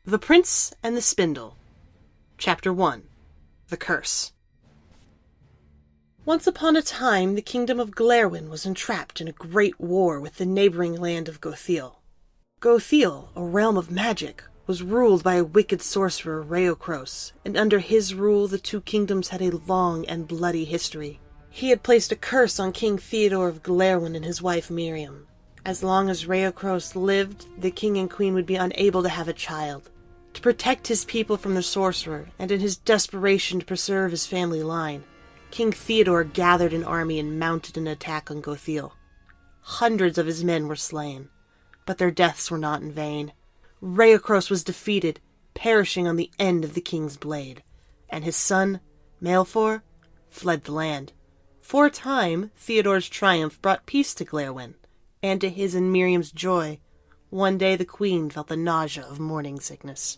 The Prince and the Spindle. Chapter 1. The Curse. Once upon a time, the kingdom of Glerwin was entrapped in a great war with the neighboring land of Gothiel. Gothiel, a realm of magic, was ruled by a wicked sorcerer, Raocros, and under his rule the two kingdoms had a long and bloody history. He had placed a curse on King Theodore of Glerwin and his wife Miriam. As long as Raocros lived, the king and queen would be unable to have a child. To protect his people from the sorcerer, and in his desperation to preserve his family line, King Theodore gathered an army and mounted an attack on Gothiel. Hundreds of his men were slain, but their deaths were not in vain. Raocros was defeated, perishing on the end of the king's blade, and his son, Malefor, fled the land. For a time, Theodore's triumph brought peace to Glerwin, and to his and Miriam's joy, one day the queen felt the nausea of morning sickness.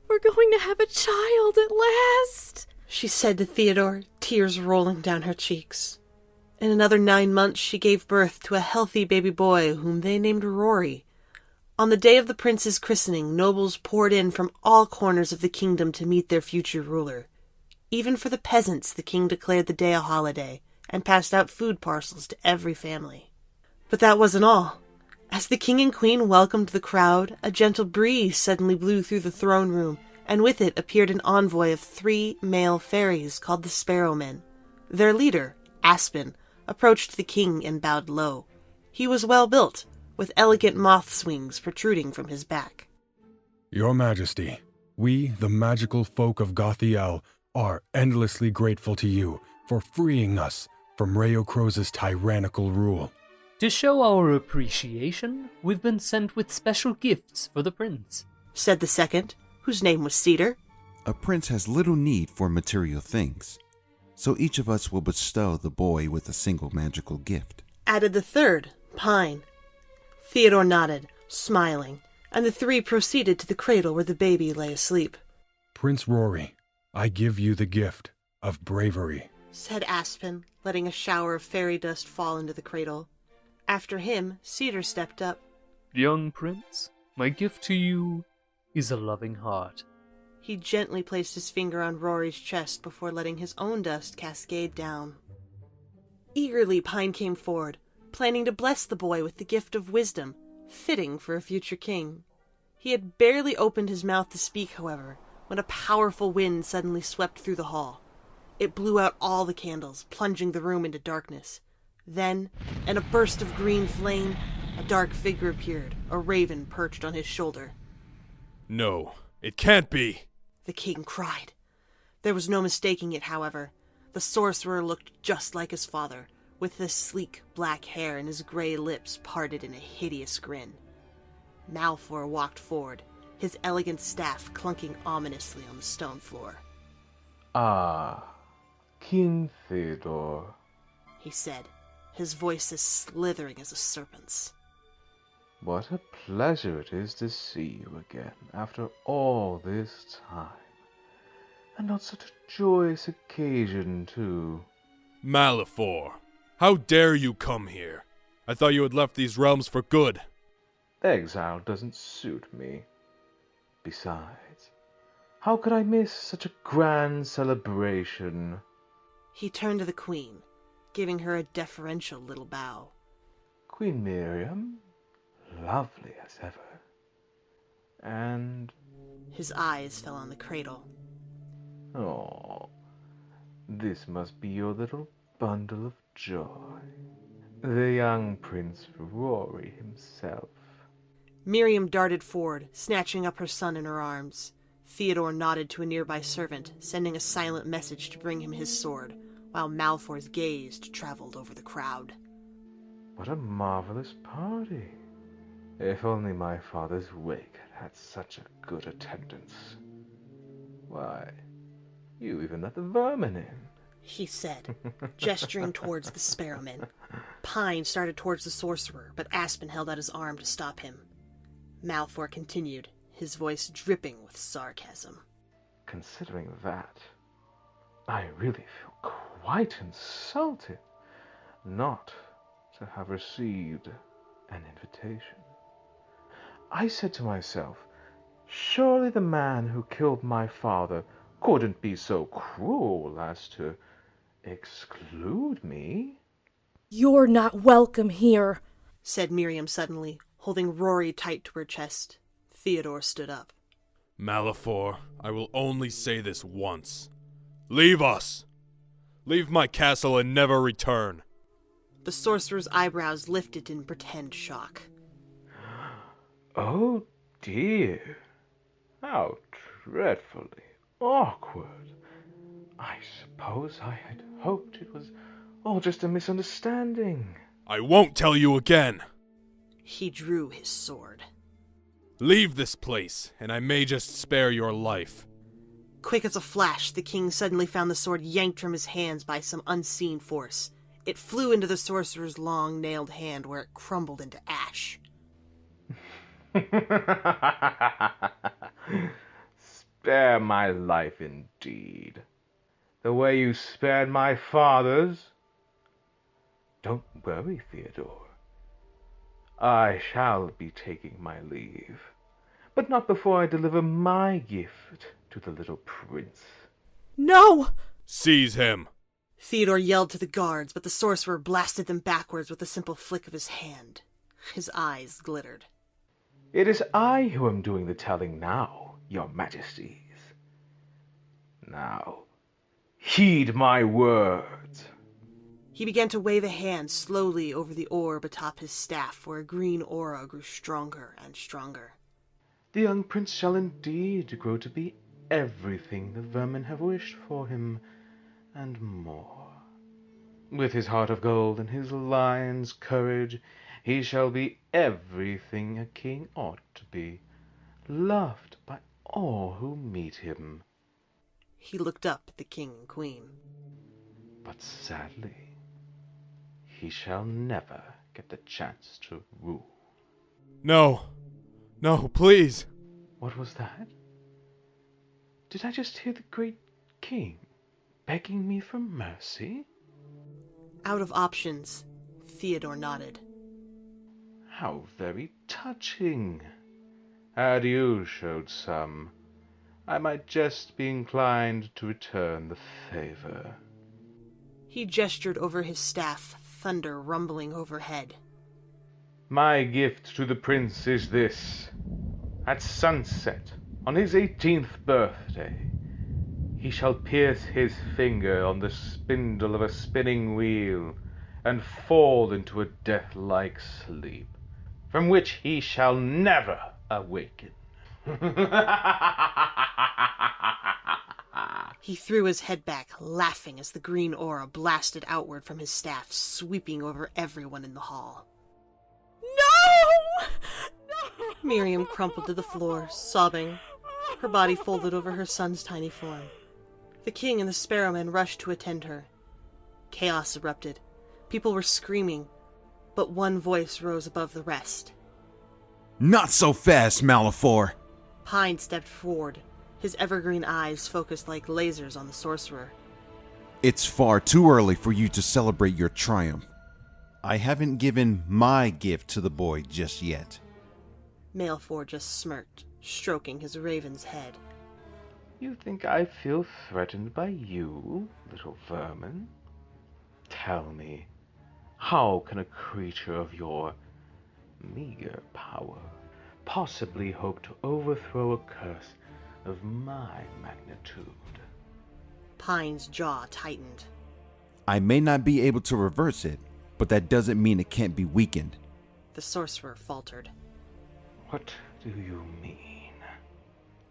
"We're going to have a child at last," she said to Theodore, tears rolling down her cheeks. In another 9 months she gave birth to a healthy baby boy whom they named Rory. On the day of the prince's christening, nobles poured in from all corners of the kingdom to meet their future ruler. Even for the peasants the king declared the day a holiday, and passed out food parcels to every family. But that wasn't all. As the king and queen welcomed the crowd, a gentle breeze suddenly blew through the throne room, and with it appeared an envoy of 3 male fairies called the Sparrowmen. Their leader, Aspen, approached the king and bowed low. He was well built, with elegant moth's wings protruding from his back. Your Majesty, we, the magical folk of Gothiel, are endlessly grateful to you for freeing us from Raocros' tyrannical rule. To show our appreciation, we've been sent with special gifts for the prince, said the second, whose name was Cedar. A prince has little need for material things, so each of us will bestow the boy with a single magical gift, added the third, Pine. Theodore nodded, smiling, and the 3 proceeded to the cradle where the baby lay asleep. Prince Rory, I give you the gift of bravery, said Aspen, letting a shower of fairy dust fall into the cradle. After him, Cedar stepped up. Young prince, my gift to you is a loving heart. He gently placed his finger on Rory's chest before letting his own dust cascade down. Eagerly Pine came forward, planning to bless the boy with the gift of wisdom, fitting for a future king. He had barely opened his mouth to speak, however, when a powerful wind suddenly swept through the hall. It blew out all the candles, plunging the room into darkness. Then, in a burst of green flame, a dark figure appeared, a raven perched on his shoulder. No, it can't be, the king cried. There was no mistaking it, however. The sorcerer looked just like his father, with his sleek black hair and his gray lips parted in a hideous grin. Malefor walked forward, his elegant staff clunking ominously on the stone floor. "Ah, King Theodore," he said, his voice as slithering as a serpent's. "What a pleasure it is to see you again after all this time. And on such a joyous occasion, too." Malefor, how dare you come here? I thought you had left these realms for good. Exile doesn't suit me. Besides, how could I miss such a grand celebration? He turned to the queen, giving her a deferential little bow. Queen Miriam, lovely as ever. And... his eyes fell on the cradle. Oh, this must be your little bundle of joy. The young Prince Rory himself. Miriam darted forward, snatching up her son in her arms. Theodore nodded to a nearby servant, sending a silent message to bring him his sword, while Malefor's gaze traveled over the crowd. What a marvelous party. If only my father's wake had such a good attendance. Why, you even let the vermin in, he said, gesturing towards the Sparrowmen. Pine started towards the sorcerer, but Aspen held out his arm to stop him. Malefor continued, his voice dripping with sarcasm. Considering that, I really feel quite insulted not to have received an invitation. I said to myself, Surely the man who killed my father couldn't be so cruel as to exclude me. You're not welcome here, said Miriam suddenly, holding Rory tight to her chest. Theodore stood up. Malefor, I will only say this once. Leave us! Leave my castle and never return. The sorcerer's eyebrows lifted in pretend shock. Oh dear. How dreadfully awkward. I suppose I had hoped it was all just a misunderstanding. I won't tell you again. He drew his sword. Leave this place, and I may just spare your life. Quick as a flash, the king suddenly found the sword yanked from his hands by some unseen force. It flew into the sorcerer's long, nailed hand, where it crumbled into ash. Spare my life, indeed. The way you spared my father's. Don't worry, Theodore. I shall be taking my leave, but not before I deliver my gift to the little prince. No! Seize him! Theodore yelled to the guards, but the sorcerer blasted them backwards with a simple flick of his hand. His eyes glittered. It is I who am doing the telling now, your majesties. Now, heed my words. He began to wave a hand slowly over the orb atop his staff, where a green aura grew stronger and stronger. The young prince shall indeed grow to be everything the vermin have wished for him, and more. With his heart of gold and his lion's courage, he shall be everything a king ought to be, loved by all who meet him. He looked up at the king and queen. But sadly, he shall never get the chance to rule. No. No, please. What was that? Did I just hear the great king begging me for mercy? Out of options, Theodore nodded. How very touching. Had you showed some, I might just be inclined to return the favor. He gestured over his staff, thunder rumbling overhead. My gift to the prince is this. At sunset, on his 18th birthday, he shall pierce his finger on the spindle of a spinning wheel and fall into a death-like sleep, from which he shall never awaken. He threw his head back, laughing as the green aura blasted outward from his staff, sweeping over everyone in the hall. No! No! Miriam crumpled to the floor, sobbing, her body folded over her son's tiny form. The king and the sparrowmen rushed to attend her. Chaos erupted. People were screaming, but one voice rose above the rest. Not so fast, Malefor! Pine stepped forward, his evergreen eyes focused like lasers on the sorcerer. It's far too early for you to celebrate your triumph. I haven't given my gift to the boy just yet. Malefor just smirked, stroking his raven's head. You think I feel threatened by you, little vermin? Tell me, how can a creature of your meager power possibly hope to overthrow a curse of my magnitude? Pine's jaw tightened. I may not be able to reverse it, but that doesn't mean it can't be weakened. The sorcerer faltered. What do you mean?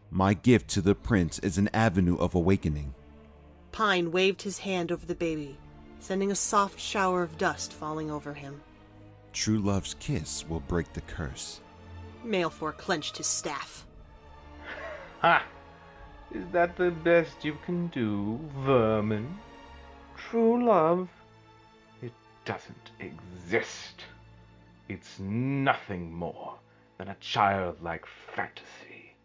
My gift to the prince is an avenue of awakening. Pine waved his hand over the baby, sending a soft shower of dust falling over him. True love's kiss will break the curse. Malefor clenched his staff. Ha! Is that the best you can do, vermin? True love? It doesn't exist. It's nothing more than a childlike fantasy.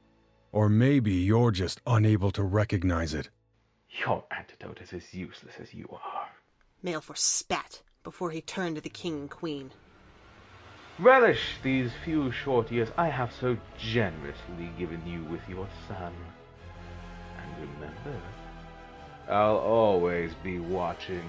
Or maybe you're just unable to recognize it. Your antidote is as useless as you are. Malefor spat before he turned to the king and queen. Relish these few short years I have so generously given you with your son. And remember, I'll always be watching.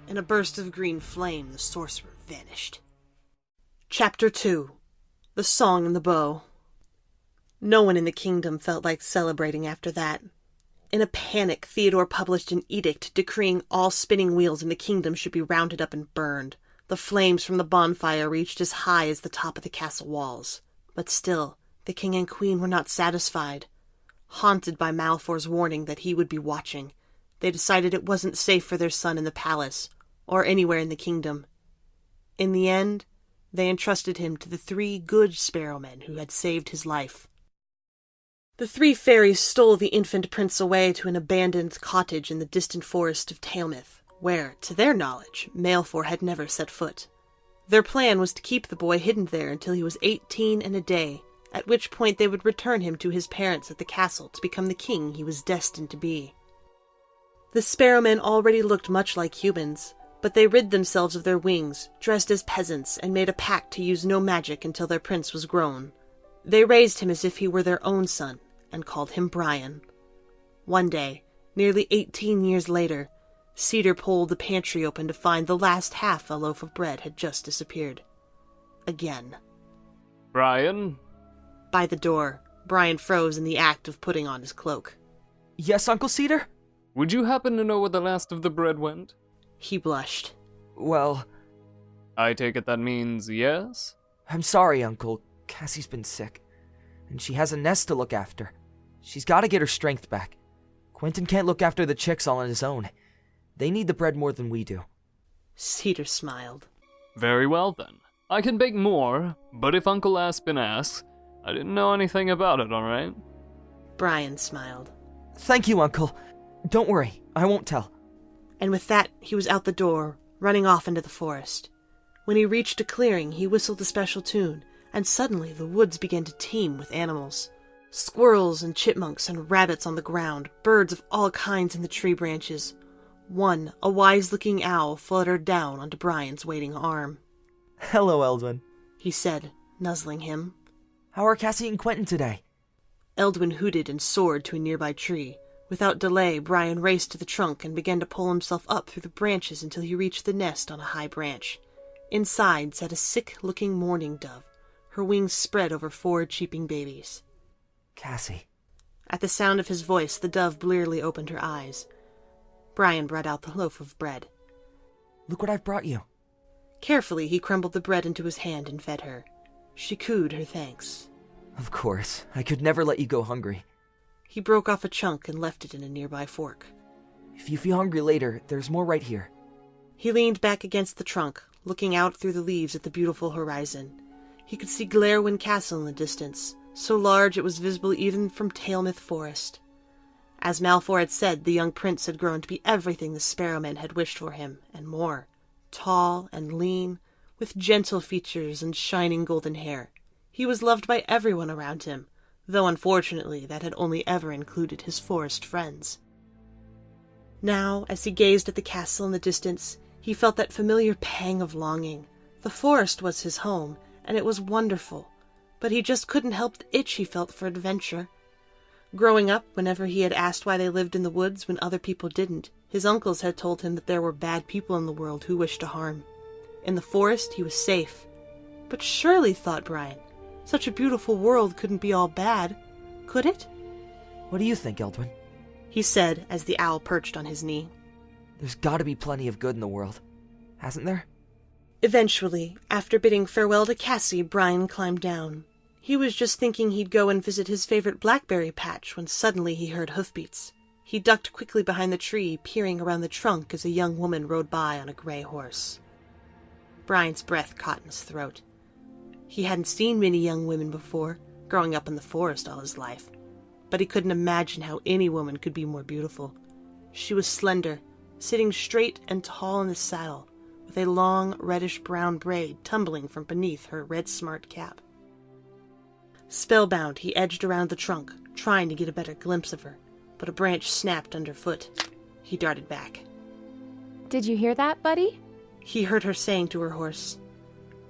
In a burst of green flame, the sorcerer vanished. Chapter 2. The Song and the Bow. No one in the kingdom felt like celebrating after that. In a panic, Theodore published an edict decreeing all spinning wheels in the kingdom should be rounded up and burned. The flames from the bonfire reached as high as the top of the castle walls. But still, the king and queen were not satisfied. Haunted by Malfoy's warning that he would be watching, they decided it wasn't safe for their son in the palace, or anywhere in the kingdom. In the end, they entrusted him to the 3 good sparrowmen who had saved his life. The 3 fairies stole the infant prince away to an abandoned cottage in the distant forest of Tailmouth, where, to their knowledge, Malfoy had never set foot. Their plan was to keep the boy hidden there until he was 18 and a day, at which point they would return him to his parents at the castle to become the king he was destined to be. The sparrowmen already looked much like humans, but they rid themselves of their wings, dressed as peasants, and made a pact to use no magic until their prince was grown. They raised him as if he were their own son, and called him Brian. One day, nearly 18 years later, Cedar pulled the pantry open to find the last half a loaf of bread had just disappeared. Again. Brian? By the door, Brian froze in the act of putting on his cloak. Yes, Uncle Cedar? Would you happen to know where the last of the bread went? He blushed. Well, I take it that means yes? I'm sorry, Uncle. Cassie's been sick, and she has a nest to look after. She's got to get her strength back. Quentin can't look after the chicks all on his own. They need the bread more than we do. Cedar smiled. Very well then. I can bake more, but if Uncle Aspen asks, I didn't know anything about it, alright? Brian smiled. Thank you, Uncle. Don't worry, I won't tell. And with that, he was out the door, running off into the forest. When he reached a clearing, he whistled a special tune, and suddenly the woods began to teem with animals. Squirrels and chipmunks and rabbits on the ground, birds of all kinds in the tree branches. One, a wise-looking owl, fluttered down onto Brian's waiting arm. Hello, Eldwin, he said, nuzzling him. How are Cassie and Quentin today? Eldwin hooted and soared to a nearby tree. Without delay, Brian raced to the trunk and began to pull himself up through the branches until he reached the nest on a high branch. Inside sat a sick-looking mourning dove, her wings spread over 4 cheeping babies. Cassie. At the sound of his voice, the dove blearily opened her eyes. Brian brought out the loaf of bread. Look what I've brought you. Carefully, he crumbled the bread into his hand and fed her. She cooed her thanks. Of course, I could never let you go hungry. He broke off a chunk and left it in a nearby fork. If you feel hungry later, there's more right here. He leaned back against the trunk, looking out through the leaves at the beautiful horizon. He could see Glarwin Castle in the distance, so large it was visible even from Tailmouth Forest. As Malfoy had said, the young prince had grown to be everything the sparrowmen had wished for him, and more. Tall and lean, with gentle features and shining golden hair. He was loved by everyone around him, though unfortunately that had only ever included his forest friends. Now, as he gazed at the castle in the distance, he felt that familiar pang of longing. The forest was his home, and it was wonderful, but he just couldn't help the itch he felt for adventure. Growing up, whenever he had asked why they lived in the woods when other people didn't, his uncles had told him that there were bad people in the world who wished to harm. In the forest, he was safe. But surely, thought Brian, such a beautiful world couldn't be all bad, could it? What do you think, Eldwin? He said as the owl perched on his knee. There's gotta be plenty of good in the world, hasn't there? Eventually, after bidding farewell to Cassie, Brian climbed down. He was just thinking he'd go and visit his favorite blackberry patch when suddenly he heard hoofbeats. He ducked quickly behind the tree, peering around the trunk as a young woman rode by on a gray horse. Brian's breath caught in his throat. He hadn't seen many young women before, growing up in the forest all his life, but he couldn't imagine how any woman could be more beautiful. She was slender, sitting straight and tall in the saddle, with a long reddish-brown braid tumbling from beneath her red smart cap. Spellbound, he edged around the trunk, trying to get a better glimpse of her, but a branch snapped underfoot. He darted back. Did you hear that, buddy? He heard her saying to her horse.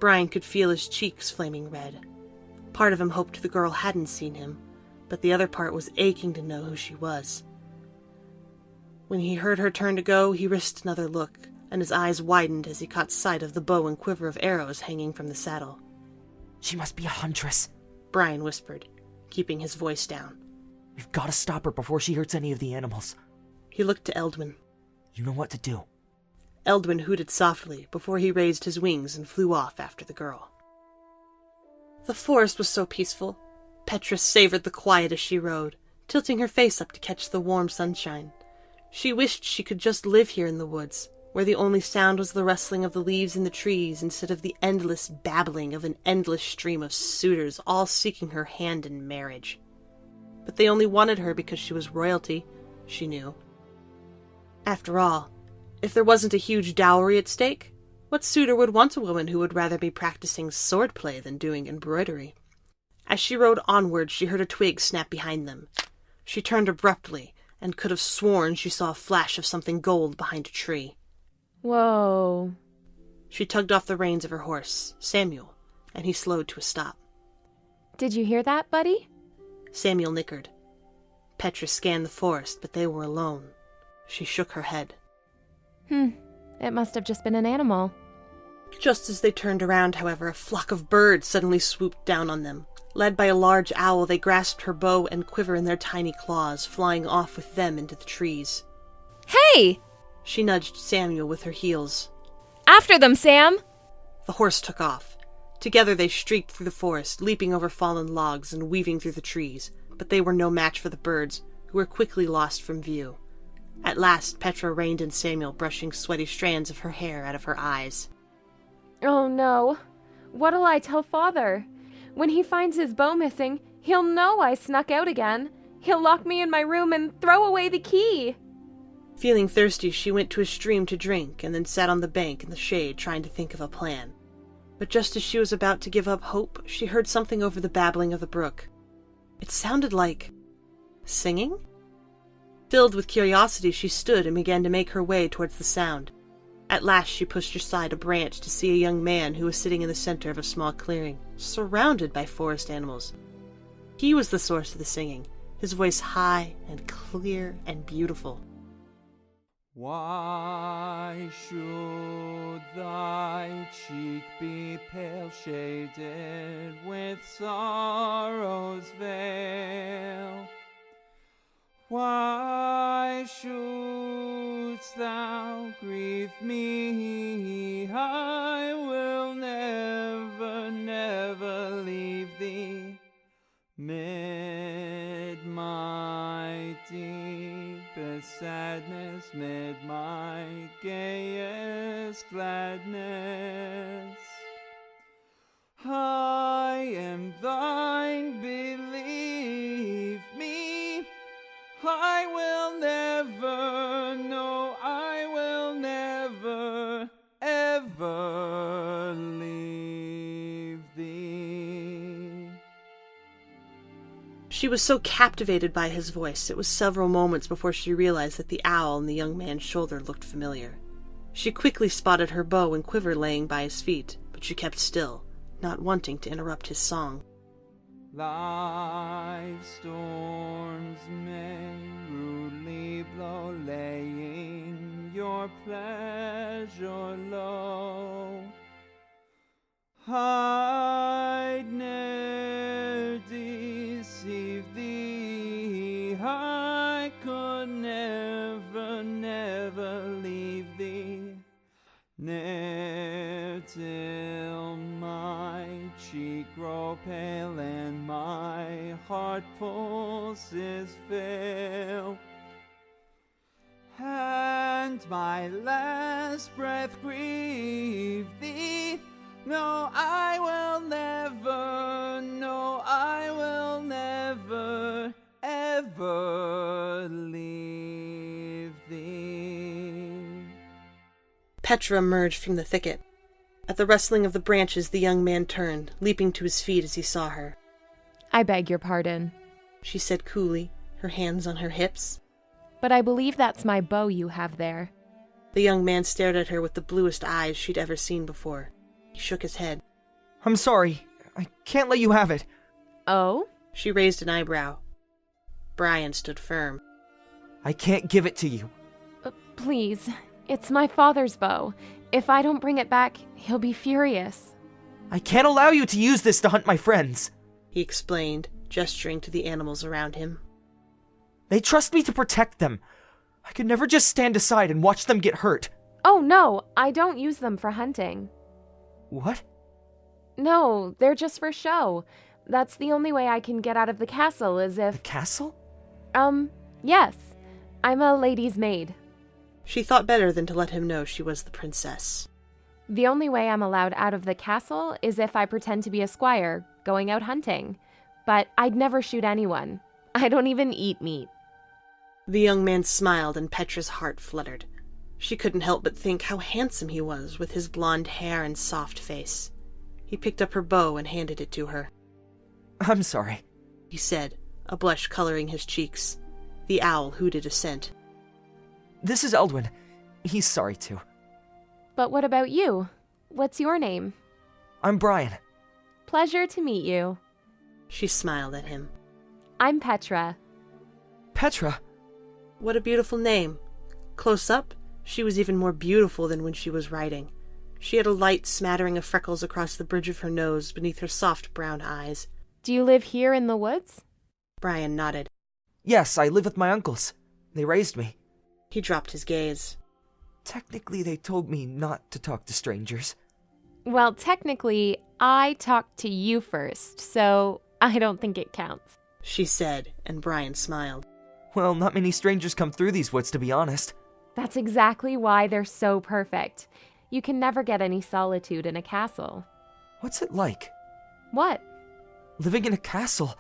Brian could feel his cheeks flaming red. Part of him hoped the girl hadn't seen him, but the other part was aching to know who she was. When he heard her turn to go, he risked another look, and his eyes widened as he caught sight of the bow and quiver of arrows hanging from the saddle. She must be a huntress, Brian whispered, keeping his voice down. We've got to stop her before she hurts any of the animals. He looked to Eldwin. You know what to do. Eldwin hooted softly before he raised his wings and flew off after the girl. The forest was so peaceful. Petra savored the quiet as she rode, tilting her face up to catch the warm sunshine. She wished she could just live here in the woods, where the only sound was the rustling of the leaves in the trees instead of the endless babbling of an endless stream of suitors all seeking her hand in marriage. But they only wanted her because she was royalty, she knew. After all, if there wasn't a huge dowry at stake, what suitor would want a woman who would rather be practicing swordplay than doing embroidery? As she rode onward, she heard a twig snap behind them. She turned abruptly, and could have sworn she saw a flash of something gold behind a tree. Whoa. She tugged off the reins of her horse, Samuel, and he slowed to a stop. Did you hear that, buddy? Samuel nickered. Petra scanned the forest, but they were alone. She shook her head. It must have just been an animal. Just as they turned around, however, a flock of birds suddenly swooped down on them. Led by a large owl, they grasped her bow and quiver in their tiny claws, flying off with them into the trees. Hey! She nudged Samuel with her heels. After them, Sam! The horse took off. Together they streaked through the forest, leaping over fallen logs and weaving through the trees, but they were no match for the birds, who were quickly lost from view. At last, Petra reined in Samuel, brushing sweaty strands of her hair out of her eyes. Oh no. What'll I tell Father? When he finds his bow missing, he'll know I snuck out again. He'll lock me in my room and throw away the key. Feeling thirsty, she went to a stream to drink and then sat on the bank in the shade trying to think of a plan. But just as she was about to give up hope, she heard something over the babbling of the brook. It sounded like singing? Filled with curiosity, she stood and began to make her way towards the sound. At last she pushed aside a branch to see a young man who was sitting in the center of a small clearing, surrounded by forest animals. He was the source of the singing, his voice high and clear and beautiful. Why should thy cheek be pale shaded with sorrow's veil? Why shouldst thou grieve me? I will never, never leave thee. Mid my deepest sadness, mid my gayest gladness, I am thine, believe me. I will never, no, I will never, ever leave thee. She was so captivated by his voice, it was several moments before she realized that the owl on the young man's shoulder looked familiar. She quickly spotted her bow and quiver laying by his feet, but she kept still, not wanting to interrupt his song. Life's storms may rudely blow, laying your pleasure low. I'd ne'er deceive thee, I could never, never leave thee, ne'er till my cheek grow pale and my heart pulses fail, and my last breath grieve thee. No, I will never, no, I will never, ever leave thee. Petra emerged from the thicket. At the rustling of the branches, the young man turned, leaping to his feet as he saw her. I beg your pardon, She said coolly, her hands on her hips. but I believe that's my bow you have there. The young man stared at her with the bluest eyes she'd ever seen before. He shook his head. I'm sorry. I can't let you have it. Oh? She raised an eyebrow. Brian stood firm. I can't give it to you. Please. It's my father's bow. If I don't bring it back, he'll be furious. I can't allow you to use this to hunt my friends. He explained, gesturing to the animals around him. They trust me to protect them. I could never just stand aside and watch them get hurt. Oh no, I don't use them for hunting. What? No, they're just for show. That's the only way I can get out of the castle is if... The castle? Yes. I'm a lady's maid. She thought better than to let him know she was the princess. The only way I'm allowed out of the castle is if I pretend to be a squire, going out hunting. But I'd never shoot anyone. I don't even eat meat. The young man smiled and Petra's heart fluttered. She couldn't help but think how handsome he was with his blonde hair and soft face. He picked up her bow and handed it to her. I'm sorry, he said, a blush coloring his cheeks. The owl hooted assent. This is Eldwin. He's sorry too. But what about you? What's your name? I'm Brian. Pleasure to meet you. She smiled at him. I'm Petra. Petra? What a beautiful name. Close up, she was even more beautiful than when she was writing. She had a light smattering of freckles across the bridge of her nose beneath her soft brown eyes. Do you live here in the woods? Brian nodded. Yes, I live with my uncles. They raised me. He dropped his gaze. Technically, they told me not to talk to strangers. Well, technically, I talked to you first, so I don't think it counts. She said, and Brian smiled. Well, not many strangers come through these woods, to be honest. That's exactly why they're so perfect. You can never get any solitude in a castle. What's it like? What? Living in a castle.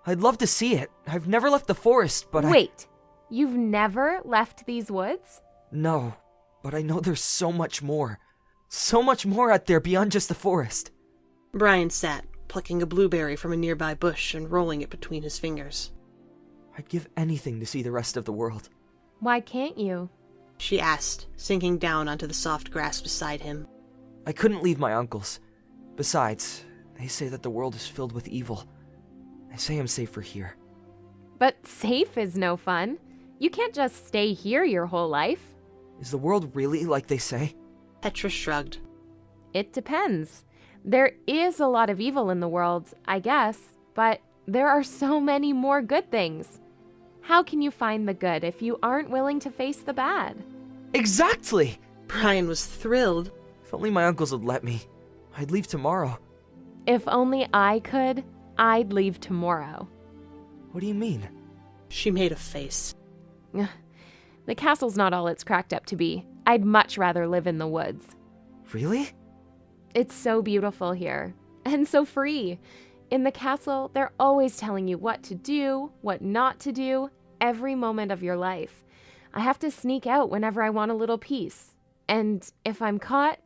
I'd love to see it. I've never left the forest, but Wait, you've never left these woods? No, but I know there's so much more. So much more out there beyond just the forest. Brian sat, plucking a blueberry from a nearby bush and rolling it between his fingers. I'd give anything to see the rest of the world. Why can't you? She asked, sinking down onto the soft grass beside him. I couldn't leave my uncles. Besides, they say that the world is filled with evil. I say I'm safer here. But safe is no fun. You can't just stay here your whole life. Is the world really like they say? Petra shrugged. It depends. There is a lot of evil in the world, I guess, but there are so many more good things. How can you find the good if you aren't willing to face the bad? Exactly! Brian was thrilled. If only my uncles would let me. I'd leave tomorrow. If only I could, I'd leave tomorrow. What do you mean? She made a face. The castle's not all it's cracked up to be. I'd much rather live in the woods. Really? It's so beautiful here, and so free. In the castle, they're always telling you what to do, what not to do, every moment of your life. I have to sneak out whenever I want a little peace. And if I'm caught...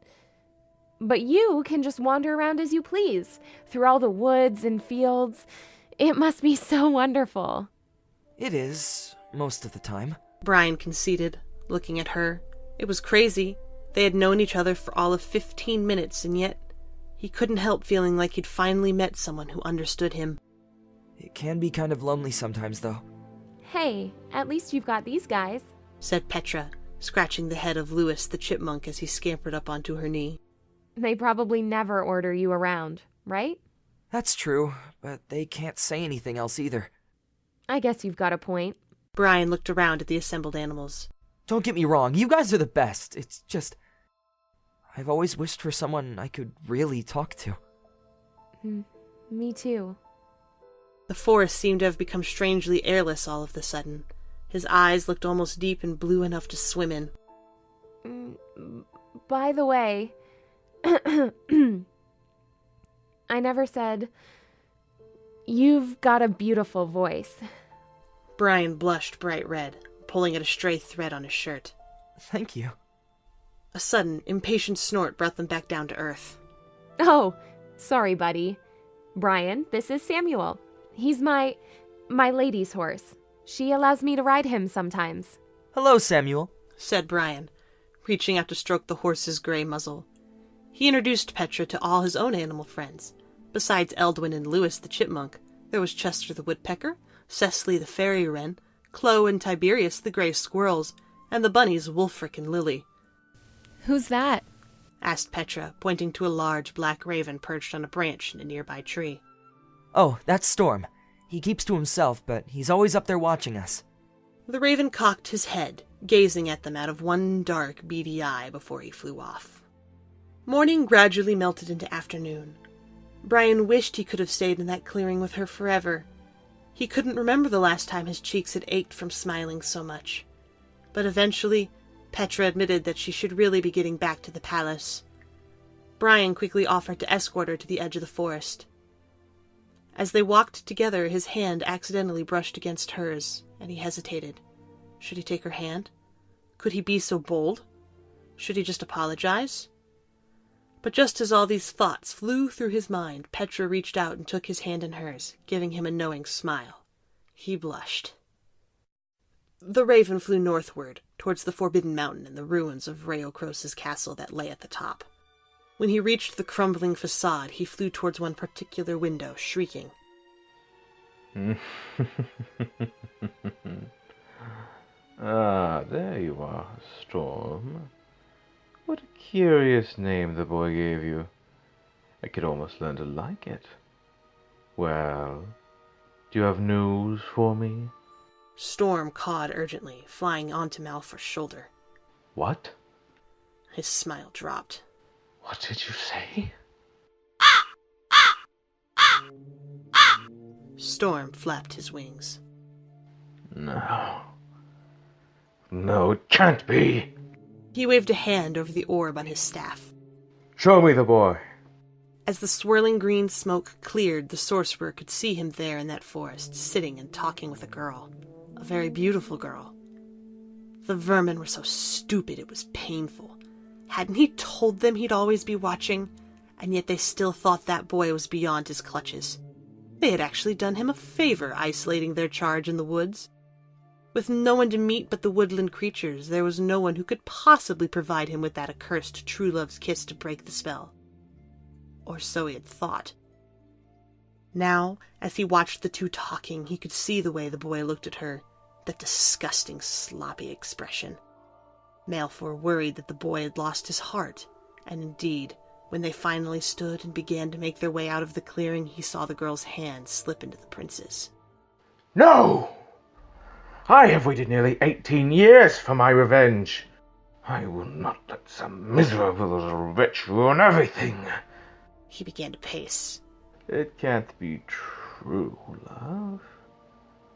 But you can just wander around as you please, through all the woods and fields. It must be so wonderful. It is, most of the time. Brian conceded, looking at her. It was crazy. They had known each other for all of 15 minutes, and yet he couldn't help feeling like he'd finally met someone who understood him. It can be kind of lonely sometimes, though. Hey, at least you've got these guys, said Petra, scratching the head of Louis the chipmunk as he scampered up onto her knee. They probably never order you around, right? That's true, but they can't say anything else either. I guess you've got a point. Brian looked around at the assembled animals. Don't get me wrong, you guys are the best. It's just... I've always wished for someone I could really talk to. Me too. The forest seemed to have become strangely airless all of a sudden. His eyes looked almost deep and blue enough to swim in. By the way, I never said, you've got a beautiful voice. Brian blushed bright red, pulling at a stray thread on his shirt. Thank you. A sudden, impatient snort brought them back down to earth. Oh, sorry, buddy. Brian, this is Samuel. He's my lady's horse. She allows me to ride him sometimes. Hello, Samuel, said Brian, reaching out to stroke the horse's gray muzzle. He introduced Petra to all his own animal friends. Besides Eldwin and Lewis the chipmunk, there was Chester the woodpecker, Cecily the fairy wren, Chloe and Tiberius the gray squirrels, and the bunnies Wulfric and Lily. Who's that? Asked Petra, pointing to a large black raven perched on a branch in a nearby tree. Oh, that's Storm. He keeps to himself, but he's always up there watching us. The raven cocked his head, gazing at them out of one dark, beady eye before he flew off. Morning gradually melted into afternoon. Brian wished he could have stayed in that clearing with her forever. He couldn't remember the last time his cheeks had ached from smiling so much. But eventually, Petra admitted that she should really be getting back to the palace. Brian quickly offered to escort her to the edge of the forest. As they walked together, his hand accidentally brushed against hers, and he hesitated. Should he take her hand? Could he be so bold? Should he just apologize? But just as all these thoughts flew through his mind, Petra reached out and took his hand in hers, giving him a knowing smile. He blushed. The raven flew northward, towards the Forbidden Mountain and the ruins of Raocros's castle that lay at the top. When he reached the crumbling facade, he flew towards one particular window, shrieking. Ah, there you are, Storm. What a curious name the boy gave you. I could almost learn to like it. Well, do you have news for me? Storm cawed urgently, flying onto Malfour's shoulder. What? His smile dropped. What did you say? Storm flapped his wings. No. No, it can't be. He waved a hand over the orb on his staff. Show me the boy. As the swirling green smoke cleared, the sorcerer could see him there in that forest, sitting and talking with a girl. A very beautiful girl. The vermin were so stupid it was painful. Hadn't he told them he'd always be watching? And yet they still thought that boy was beyond his clutches. They had actually done him a favor isolating their charge in the woods. With no one to meet but the woodland creatures, there was no one who could possibly provide him with that accursed true love's kiss to break the spell. Or so he had thought. Now, as he watched the two talking, he could see the way the boy looked at her, that disgusting, sloppy expression. Malfour worried that the boy had lost his heart, and indeed, when they finally stood and began to make their way out of the clearing, he saw the girl's hand slip into the prince's. No! I have waited nearly 18 years for my revenge. I will not let some miserable little wretch ruin everything. He began to pace. It can't be true, love.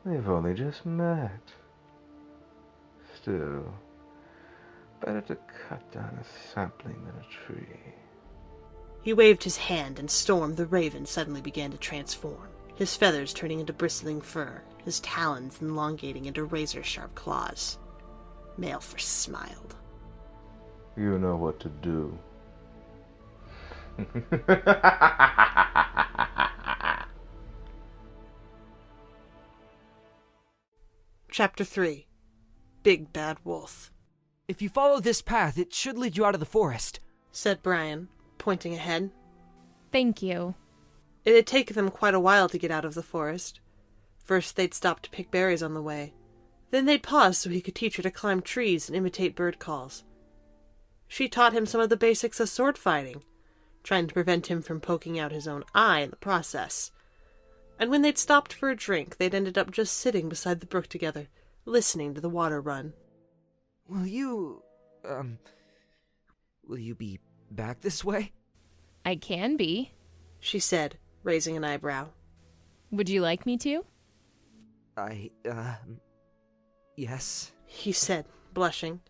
They've only just met. Still, better to cut down a sapling than a tree. He waved his hand, and Storm the raven suddenly began to transform, his feathers turning into bristling fur, his talons elongating into razor-sharp claws. Malfour smiled. You know what to do. Chapter 3. Big Bad Wolf. If you follow this path, it should lead you out of the forest, said Brian, pointing ahead. Thank you. It had taken them quite a while to get out of the forest. First they'd stop to pick berries on the way. Then they'd pause so he could teach her to climb trees and imitate bird calls. She taught him some of the basics of sword fighting, trying to prevent him from poking out his own eye in the process. And when they'd stopped for a drink, they'd ended up just sitting beside the brook together, listening to the water run. Will you be back this way? I can be, she said, raising an eyebrow. Would you like me to? Yes, he said, blushing.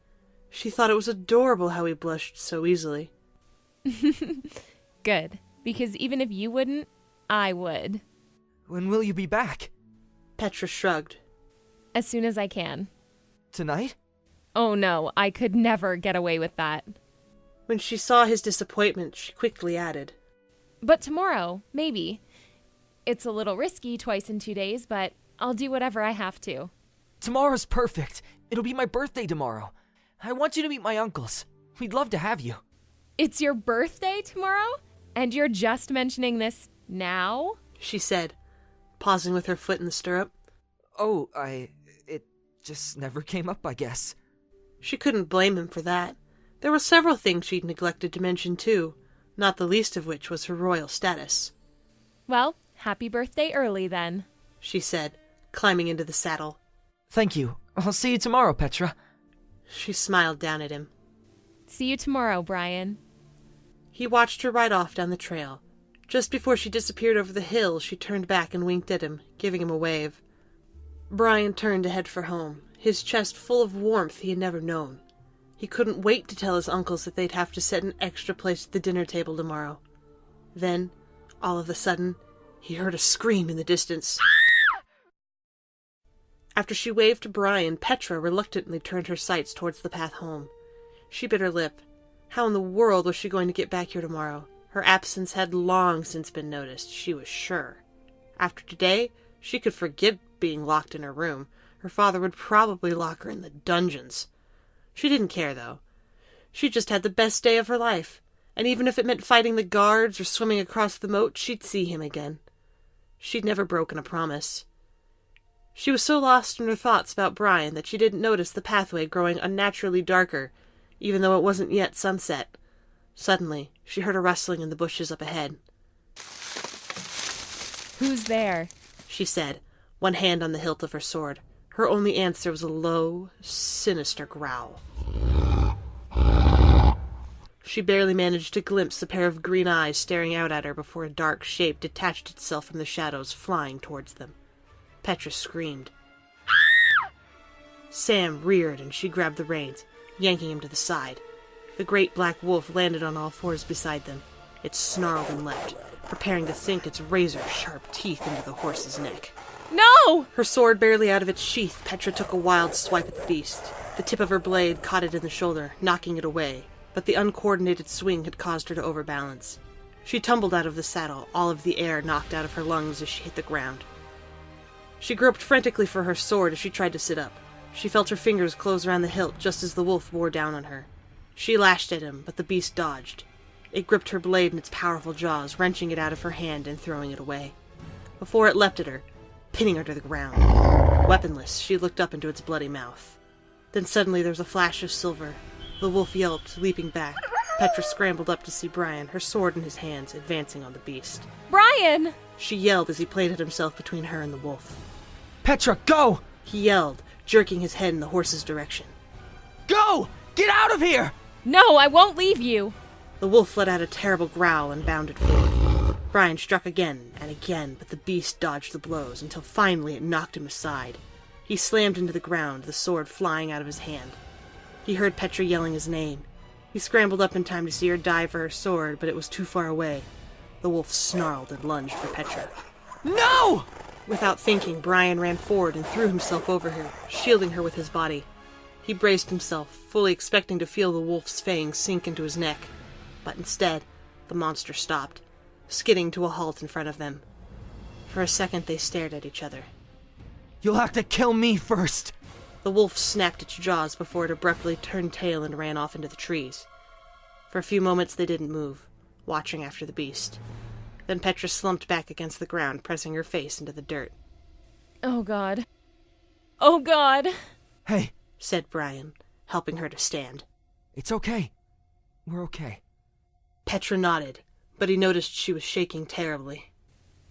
She thought it was adorable how he blushed so easily. Good, because even if you wouldn't, I would. When will you be back? Petra shrugged. As soon as I can. Tonight? Oh no, I could never get away with that. When she saw his disappointment, she quickly added, But tomorrow, maybe. It's a little risky twice in 2 days, but I'll do whatever I have to. Tomorrow's perfect. It'll be my birthday tomorrow. I want you to meet my uncles. We'd love to have you. It's your birthday tomorrow? And you're just mentioning this now? She said, pausing with her foot in the stirrup. Oh, it just never came up, I guess. She couldn't blame him for that. There were several things she'd neglected to mention, too, not the least of which was her royal status. Well, happy birthday early then, she said, climbing into the saddle. Thank you. I'll see you tomorrow, Petra. She smiled down at him. See you tomorrow, Brian. He watched her ride off down the trail. Just before she disappeared over the hill, she turned back and winked at him, giving him a wave. Brian turned to head for home, his chest full of warmth he had never known. He couldn't wait to tell his uncles that they'd have to set an extra place at the dinner table tomorrow. Then, all of a sudden, he heard a scream in the distance. After she waved to Brian, Petra reluctantly turned her sights towards the path home. She bit her lip. How in the world was she going to get back here tomorrow? Her absence had long since been noticed, she was sure. After today, she could forget being locked in her room. Her father would probably lock her in the dungeons. She didn't care, though. She just had the best day of her life, and even if it meant fighting the guards or swimming across the moat, she'd see him again. She'd never broken a promise. She was so lost in her thoughts about Brian that she didn't notice the pathway growing unnaturally darker, even though it wasn't yet sunset. Suddenly, she heard a rustling in the bushes up ahead. Who's there? She said, one hand on the hilt of her sword. Her only answer was a low, sinister growl. She barely managed to glimpse a pair of green eyes staring out at her before a dark shape detached itself from the shadows, flying towards them. Petra screamed. Sam reared and she grabbed the reins, yanking him to the side. The great black wolf landed on all fours beside them. It snarled and leapt, preparing to sink its razor-sharp teeth into the horse's neck. No! Her sword barely out of its sheath, Petra took a wild swipe at the beast. The tip of her blade caught it in the shoulder, knocking it away, but the uncoordinated swing had caused her to overbalance. She tumbled out of the saddle, all of the air knocked out of her lungs as she hit the ground. She groped frantically for her sword as she tried to sit up. She felt her fingers close around the hilt just as the wolf bore down on her. She lashed at him, but the beast dodged. It gripped her blade in its powerful jaws, wrenching it out of her hand and throwing it away. Before it leapt at her, pinning her to the ground. Weaponless, she looked up into its bloody mouth. Then suddenly there was a flash of silver. The wolf yelped, leaping back. Petra scrambled up to see Brian, her sword in his hands, advancing on the beast. Brian! She yelled as he planted himself between her and the wolf. Petra, go! He yelled, jerking his head in the horse's direction. Go! Get out of here! No, I won't leave you! The wolf let out a terrible growl and bounded forward. Brian struck again and again, but the beast dodged the blows until finally it knocked him aside. He slammed into the ground, the sword flying out of his hand. He heard Petra yelling his name. He scrambled up in time to see her dive for her sword, but it was too far away. The wolf snarled and lunged for Petra. No! Without thinking, Brian ran forward and threw himself over her, shielding her with his body. He braced himself, fully expecting to feel the wolf's fangs sink into his neck. But instead, the monster stopped, skidding to a halt in front of them. For a second, they stared at each other. You'll have to kill me first! The wolf snapped its jaws before it abruptly turned tail and ran off into the trees. For a few moments, they didn't move, watching after the beast. Then Petra slumped back against the ground, pressing her face into the dirt. Oh, God. Oh, God! Hey, said Brian, helping her to stand. It's okay. We're okay. Petra nodded, but he noticed she was shaking terribly.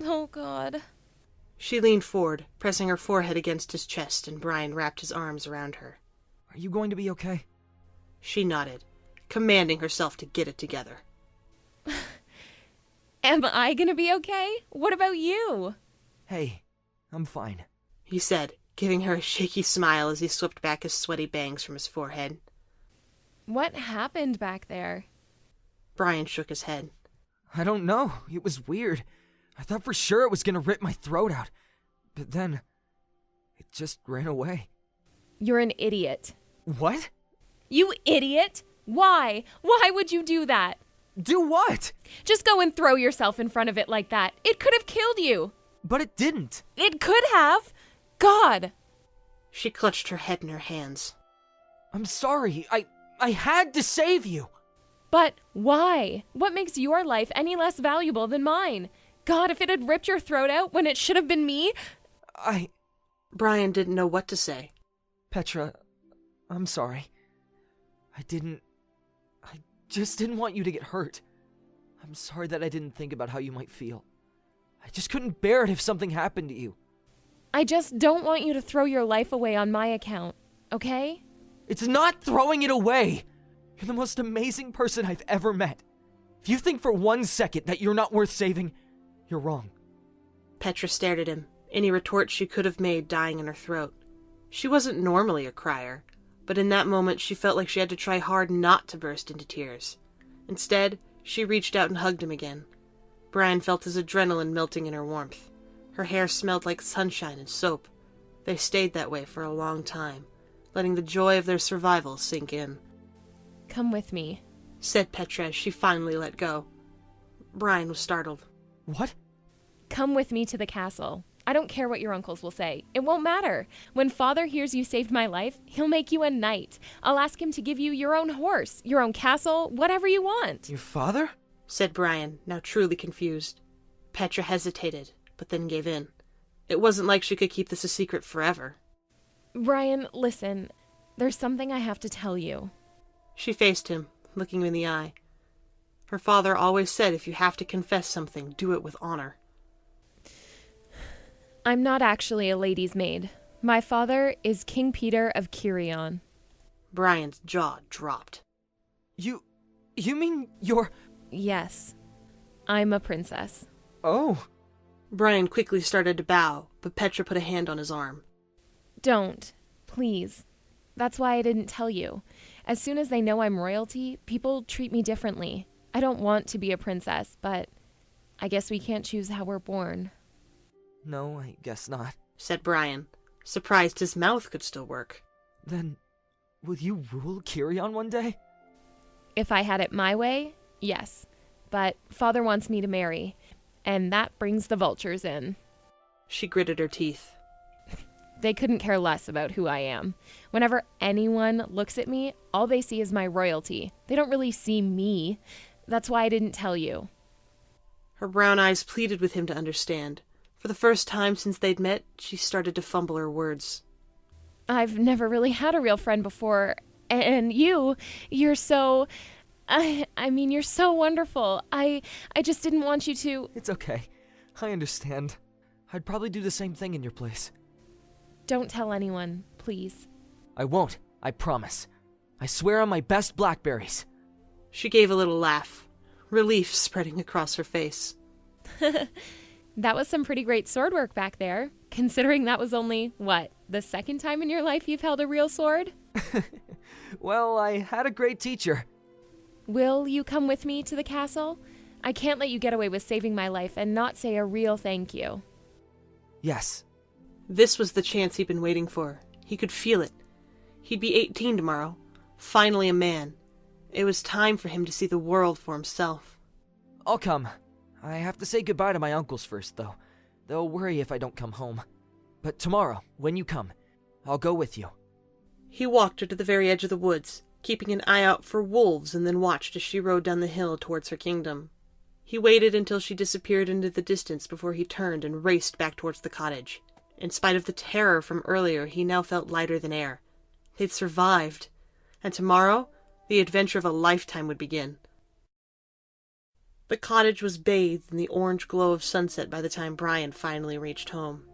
Oh, God. She leaned forward, pressing her forehead against his chest, and Brian wrapped his arms around her. Are you going to be okay? She nodded, commanding herself to get it together. Am I gonna be okay? What about you? Hey, I'm fine, he said, giving her a shaky smile as he swept back his sweaty bangs from his forehead. What happened back there? Brian shook his head. I don't know. It was weird. I thought for sure it was gonna rip my throat out. But then, it just ran away. You're an idiot. What? You idiot! Why? Why would you do that? Do what? Just go and throw yourself in front of it like that. It could have killed you. But it didn't. It could have. God! She clutched her head in her hands. I'm sorry. I had to save you. But why? What makes your life any less valuable than mine? God, if it had ripped your throat out when it should have been me. Brian didn't know what to say. Petra, I'm sorry. I just didn't want you to get hurt. I'm sorry that I didn't think about how you might feel. I just couldn't bear it if something happened to you. I just don't want you to throw your life away on my account, okay? It's not throwing it away. You're the most amazing person I've ever met. If you think for 1 second that you're not worth saving, you're wrong. Petra stared at him, any retort she could have made dying in her throat. She wasn't normally a crier, but in that moment she felt like she had to try hard not to burst into tears. Instead, she reached out and hugged him again. Brian felt his adrenaline melting in her warmth. Her hair smelled like sunshine and soap. They stayed that way for a long time, letting the joy of their survival sink in. Come with me, said Petra as she finally let go. Brian was startled. What? Come with me to the castle. I don't care what your uncles will say. It won't matter. When Father hears you saved my life, he'll make you a knight. I'll ask him to give you your own horse, your own castle, whatever you want. Your father? Said Brian, now truly confused. Petra hesitated, but then gave in. It wasn't like she could keep this a secret forever. Brian, listen. There's something I have to tell you. She faced him, looking him in the eye. Her father always said if you have to confess something, do it with honor. I'm not actually a lady's maid. My father is King Peter of Kirion. Brian's jaw dropped. You mean you're... Yes. I'm a princess. Oh. Brian quickly started to bow, but Petra put a hand on his arm. Don't. Please. That's why I didn't tell you. As soon as they know I'm royalty, people treat me differently. I don't want to be a princess, but I guess we can't choose how we're born. No, I guess not, said Brian, surprised his mouth could still work. Then, will you rule Kirion one day? If I had it my way, yes. But Father wants me to marry, and that brings the vultures in. She gritted her teeth. They couldn't care less about who I am. Whenever anyone looks at me, all they see is my royalty. They don't really see me. That's why I didn't tell you. Her brown eyes pleaded with him to understand. For the first time since they'd met, she started to fumble her words. I've never really had a real friend before, and you're so... I mean, you're so wonderful. I just didn't want you to... It's okay. I understand. I'd probably do the same thing in your place. Don't tell anyone, please. I won't. I promise. I swear on my best blackberries. She gave a little laugh, relief spreading across her face. That was some pretty great sword work back there, considering that was only, the second time in your life you've held a real sword? Well, I had a great teacher. Will you come with me to the castle? I can't let you get away with saving my life and not say a real thank you. Yes. This was the chance he'd been waiting for. He could feel it. He'd be 18 tomorrow. Finally a man. It was time for him to see the world for himself. I'll come. I have to say goodbye to my uncles first, though. They'll worry if I don't come home. But tomorrow, when you come, I'll go with you. He walked her to the very edge of the woods, keeping an eye out for wolves, and then watched as she rode down the hill towards her kingdom. He waited until she disappeared into the distance before he turned and raced back towards the cottage. In spite of the terror from earlier, he now felt lighter than air. They'd survived. And tomorrow, the adventure of a lifetime would begin. The cottage was bathed in the orange glow of sunset by the time Brian finally reached home.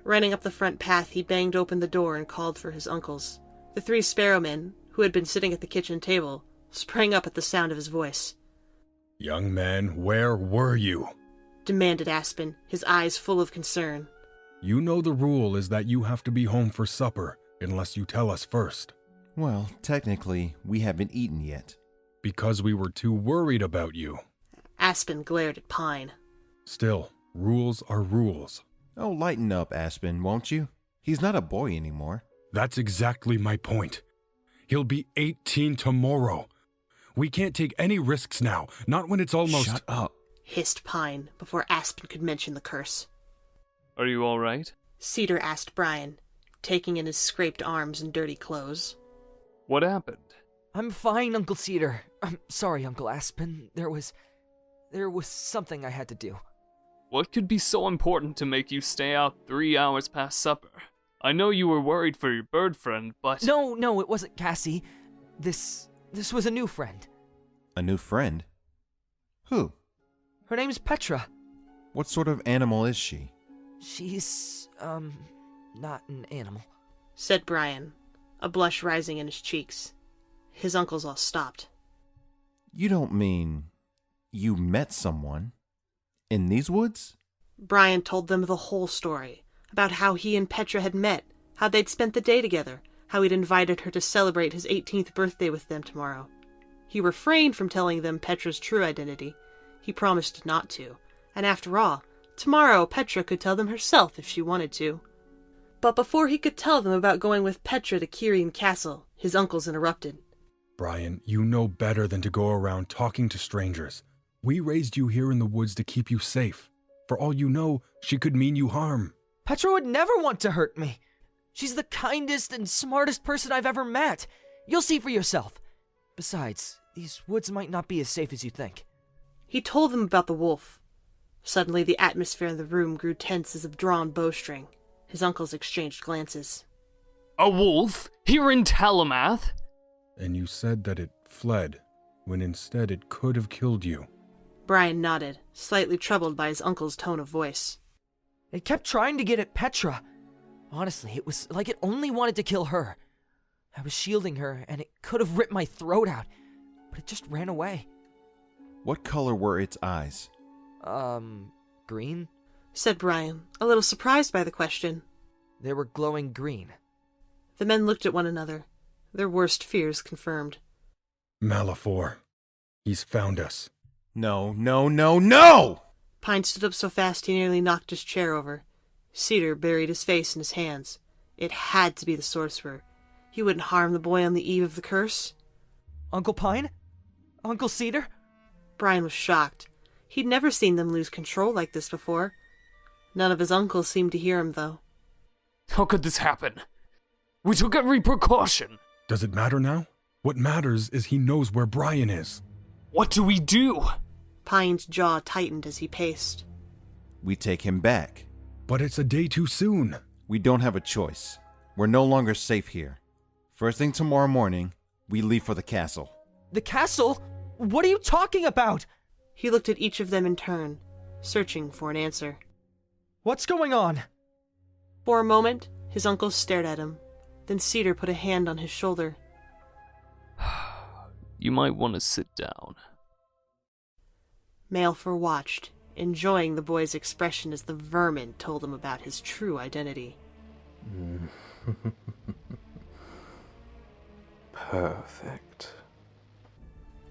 Running up the front path, he banged open the door and called for his uncles. The 3 sparrowmen, who had been sitting at the kitchen table, sprang up at the sound of his voice. "Young man, where were you?" demanded Aspen, his eyes full of concern. "You know the rule is that you have to be home for supper, unless you tell us first." Well, technically, we haven't eaten yet. "Because we were too worried about you." Aspen glared at Pine. "Still, rules are rules." Oh, lighten up, Aspen, won't you? He's not a boy anymore. "That's exactly my point. He'll be 18 tomorrow. We can't take any risks now, not when it's almost—" Shut up, hissed Pine before Aspen could mention the curse. Are you all right? Cedar asked Brian, taking in his scraped arms and dirty clothes. What happened? I'm fine, Uncle Cedar. I'm sorry, Uncle Aspen. There was something I had to do. What could be so important to make you stay out 3 hours past supper? I know you were worried for your bird friend, but... No, it wasn't Cassie. This was a new friend. A new friend? Who? Her name's Petra. What sort of animal is she? She's, not an animal. Said Brian, a blush rising in his cheeks. His uncles all stopped. You don't mean you met someone in these woods? Brian told them the whole story, about how he and Petra had met, how they'd spent the day together, how he'd invited her to celebrate his 18th birthday with them tomorrow. He refrained from telling them Petra's true identity. He promised not to. And after all, tomorrow Petra could tell them herself if she wanted to. But before he could tell them about going with Petra to Kirien Castle, his uncles interrupted. Brian, you know better than to go around talking to strangers. We raised you here in the woods to keep you safe. For all you know, she could mean you harm. Petra would never want to hurt me. She's the kindest and smartest person I've ever met. You'll see for yourself. Besides, these woods might not be as safe as you think. He told them about the wolf. Suddenly the atmosphere in the room grew tense as a drawn bowstring. His uncles exchanged glances. A wolf? Here in Talamath? And you said that it fled, when instead it could have killed you. Brian nodded, slightly troubled by his uncle's tone of voice. It kept trying to get at Petra. Honestly, it was like it only wanted to kill her. I was shielding her, and it could have ripped my throat out, but it just ran away. What color were its eyes? Green? Said Brian, a little surprised by the question. They were glowing green. The men looked at one another, their worst fears confirmed. Maleficent. He's found us. No, no, no, no! Pine stood up so fast he nearly knocked his chair over. Cedar buried his face in his hands. It had to be the sorcerer. He wouldn't harm the boy on the eve of the curse. Uncle Pine? Uncle Cedar? Brian was shocked. He'd never seen them lose control like this before. None of his uncles seemed to hear him, though. How could this happen? We took every precaution. Does it matter now? What matters is he knows where Brian is. What do we do? Pine's jaw tightened as he paced. We take him back. But it's a day too soon. We don't have a choice. We're no longer safe here. First thing tomorrow morning, we leave for the castle. The castle? What are you talking about? He looked at each of them in turn, searching for an answer. What's going on? For a moment, his uncles stared at him. Then Cedar put a hand on his shoulder. You might want to sit down. Maleficent watched, enjoying the boy's expression as the vermin told him about his true identity. Perfect.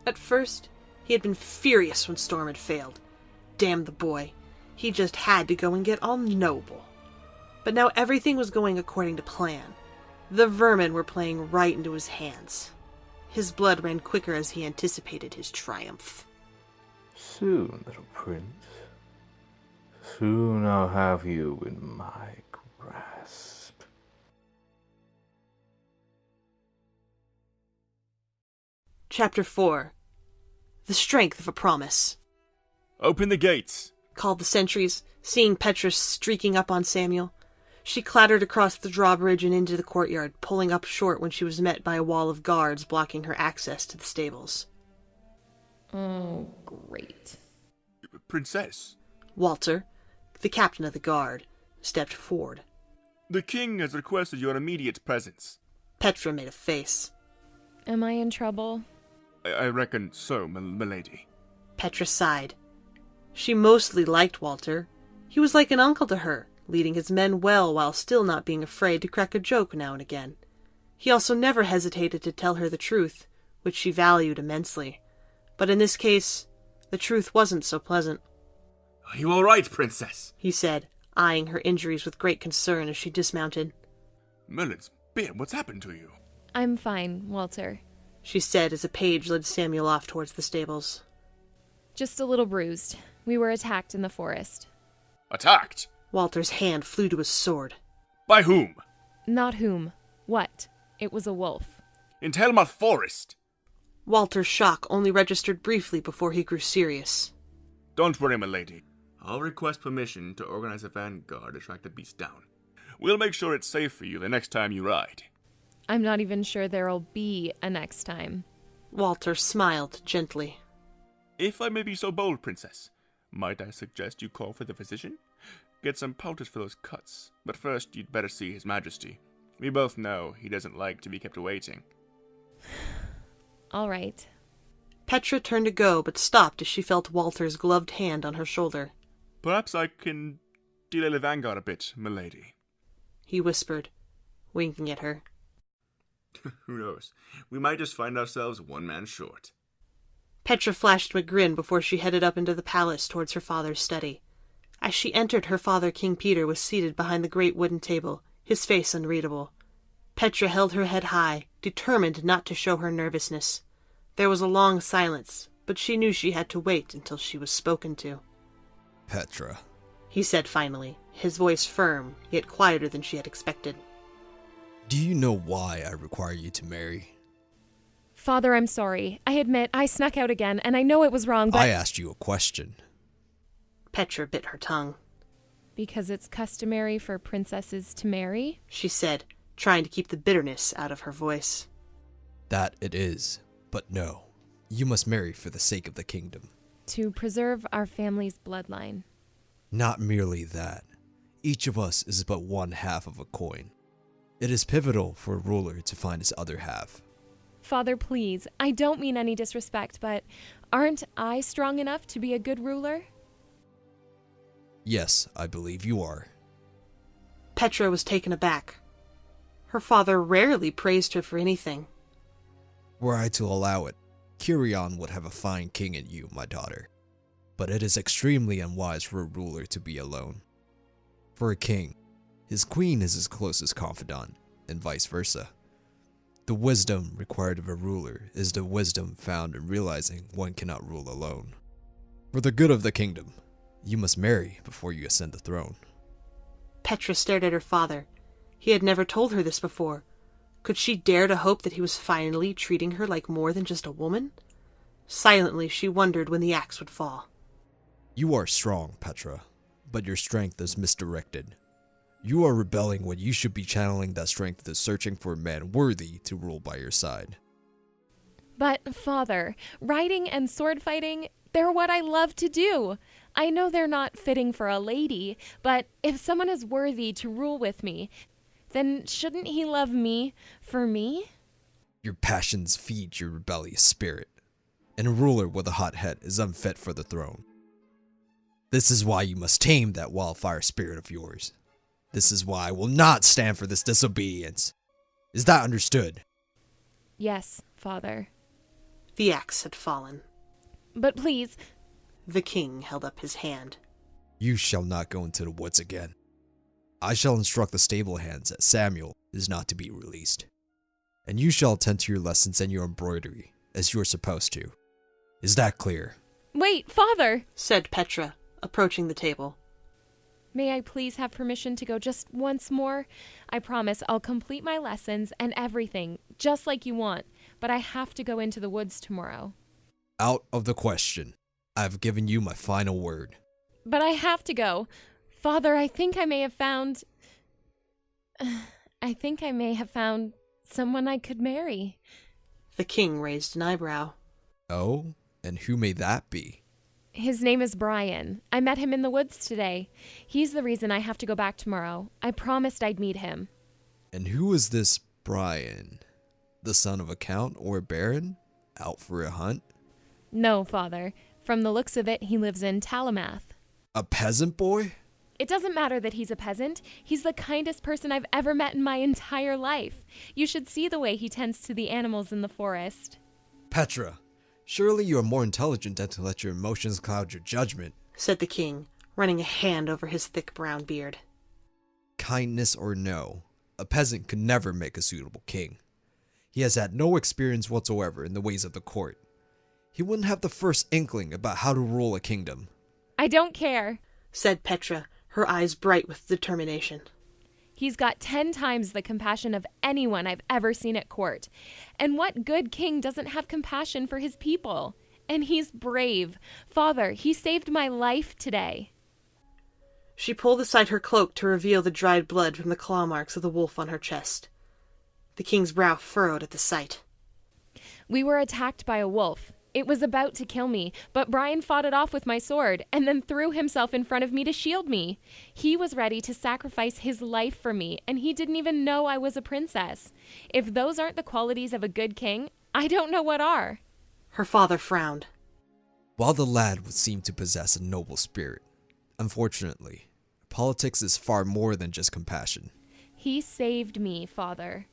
At first, he had been furious when Storm had failed. Damn the boy. He just had to go and get all noble. But now everything was going according to plan. The vermin were playing right into his hands. His blood ran quicker as he anticipated his triumph. Soon, little prince. Soon I'll have you in my grasp. Chapter 4. The Strength of a Promise. Open the gates! Called the sentries, seeing Petra streaking up on Samuel. She clattered across the drawbridge and into the courtyard, pulling up short when she was met by a wall of guards blocking her access to the stables. Oh, great. Princess, Walter, the captain of the guard, stepped forward. the king has requested your immediate presence. Petra made a face. Am I in trouble? I reckon so, milady. Petra sighed. She mostly liked Walter. He was like an uncle to her, leading his men well while still not being afraid to crack a joke now and again. He also never hesitated to tell her the truth, which she valued immensely. But in this case, the truth wasn't so pleasant. Are you all right, princess? He said, eyeing her injuries with great concern as she dismounted. Merlin's beard, what's happened to you? I'm fine, Walter. She said as a page led Samuel off towards the stables. Just a little bruised. We were attacked in the forest. Attacked? Walter's hand flew to his sword. By whom? Not whom. What? It was a wolf. in Telmoth Forest. Walter's shock only registered briefly before he grew serious. Don't worry, milady. I'll request permission to organize a vanguard to track the beast down. We'll make sure it's safe for you the next time you ride. I'm not even sure there'll be a next time. Walter smiled gently. If I may be so bold, Princess, might I suggest you call for the physician? Get some poultice for those cuts, but first you'd better see His Majesty. We both know he doesn't like to be kept waiting. All right. Petra turned to go, but stopped as she felt Walter's gloved hand on her shoulder. Perhaps I can delay the vanguard a bit, milady. He whispered, winking at her. Who knows? We might just find ourselves one man short. Petra flashed him a grin before she headed up into the palace towards her father's study. As she entered, her father, King Peter, was seated behind the great wooden table, his face unreadable. Petra held her head high, determined not to show her nervousness. There was a long silence, but she knew she had to wait until she was spoken to. Petra, he said finally, his voice firm, yet quieter than she had expected. Do you know why I require you to marry? Father, I'm sorry. I admit I snuck out again, and I know it was wrong, but... I asked you a question. Petra bit her tongue. Because it's customary for princesses to marry? She said, trying to keep the bitterness out of her voice. That it is, but no. You must marry for the sake of the kingdom. To preserve our family's bloodline. Not merely that. Each of us is but one half of a coin. It is pivotal for a ruler to find his other half. Father, please, I don't mean any disrespect, but aren't I strong enough to be a good ruler? Yes, I believe you are. Petra was taken aback. Her father rarely praised her for anything. Were I to allow it, Kyrion would have a fine king in you, my daughter. But it is extremely unwise for a ruler to be alone. For a king, his queen is his closest confidant, and vice versa. The wisdom required of a ruler is the wisdom found in realizing one cannot rule alone. For the good of the kingdom, you must marry before you ascend the throne. Petra stared at her father. He had never told her this before. Could she dare to hope that he was finally treating her like more than just a woman? Silently, she wondered when the axe would fall. You are strong, Petra, but your strength is misdirected. You are rebelling when you should be channeling that strength to searching for a man worthy to rule by your side. But, Father, riding and sword fighting, they're what I love to do. I know they're not fitting for a lady, but if someone is worthy to rule with me, then shouldn't he love me for me? Your passions feed your rebellious spirit, and a ruler with a hot head is unfit for the throne. This is why you must tame that wildfire spirit of yours. This is why I will not stand for this disobedience. Is that understood? Yes, Father. The axe had fallen. But please... The king held up his hand. You shall not go into the woods again. I shall instruct the stable hands that Samuel is not to be released. And you shall attend to your lessons and your embroidery, as you are supposed to. Is that clear? Wait, Father! Said Petra, approaching the table. May I please have permission to go just once more? I promise I'll complete my lessons and everything, just like you want, but I have to go into the woods tomorrow. Out of the question. I have given you my final word. But I have to go. Father, I think I may have found someone I could marry. The king raised an eyebrow. Oh, and who may that be? His name is Brian. I met him in the woods today. He's the reason I have to go back tomorrow. I promised I'd meet him. And who is this Brian? The son of a count or a baron? Out for a hunt? No, Father. From the looks of it, he lives in Talamath. A peasant boy? It doesn't matter that he's a peasant. He's the kindest person I've ever met in my entire life. You should see the way he tends to the animals in the forest. Petra, surely you are more intelligent than to let your emotions cloud your judgment, said the king, running a hand over his thick brown beard. Kindness or no, a peasant could never make a suitable king. He has had no experience whatsoever in the ways of the court. He wouldn't have the first inkling about how to rule a kingdom. I don't care, said Petra, her eyes bright with determination. He's got 10 times the compassion of anyone I've ever seen at court. And what good king doesn't have compassion for his people? And he's brave. Father, he saved my life today. She pulled aside her cloak to reveal the dried blood from the claw marks of the wolf on her chest. The king's brow furrowed at the sight. We were attacked by a wolf. It was about to kill me, but Brian fought it off with my sword and then threw himself in front of me to shield me. He was ready to sacrifice his life for me, and he didn't even know I was a princess. If those aren't the qualities of a good king, I don't know what are. Her father frowned. While the lad would seem to possess a noble spirit, unfortunately, politics is far more than just compassion. He saved me, Father.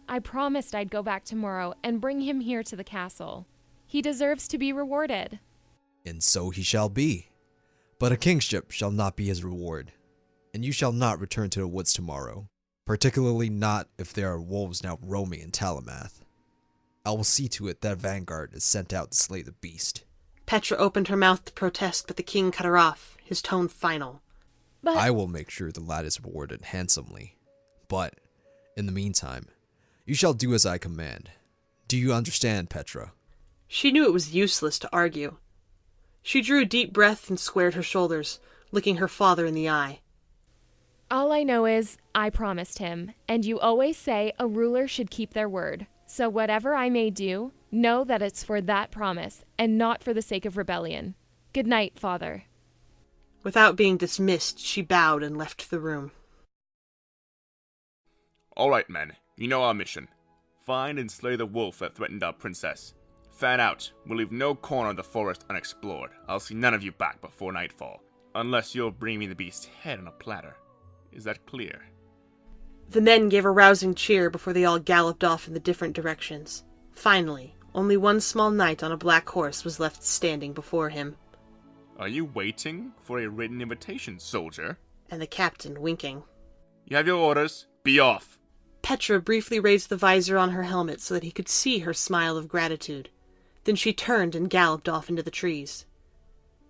I promised I'd go back tomorrow and bring him here to the castle. He deserves to be rewarded. And so he shall be. But a kingship shall not be his reward, and you shall not return to the woods tomorrow, particularly not if there are wolves now roaming in Talamath. I will see to it that vanguard is sent out to slay the beast. Petra opened her mouth to protest, but the king cut her off, his tone final. But I will make sure the lad is rewarded handsomely. But, in the meantime, you shall do as I command. Do you understand, Petra? She knew it was useless to argue. She drew a deep breath and squared her shoulders, looking her father in the eye. all I know is I promised him, and you always say a ruler should keep their word. So whatever I may do, know that it's for that promise, and not for the sake of rebellion. Good night, Father. Without being dismissed, she bowed and left the room. All right, men. You know our mission. Find and slay the wolf that threatened our princess. Fan out. We'll leave no corner of the forest unexplored. I'll see none of you back before nightfall. Unless you'll bring me the beast's head on a platter. Is that clear? The men gave a rousing cheer before they all galloped off in the different directions. Finally, only one small knight on a black horse was left standing before him. Are you waiting for a written invitation, soldier? And the captain winking. You have your orders. Be off. Petra briefly raised the visor on her helmet so that he could see her smile of gratitude. Then she turned and galloped off into the trees.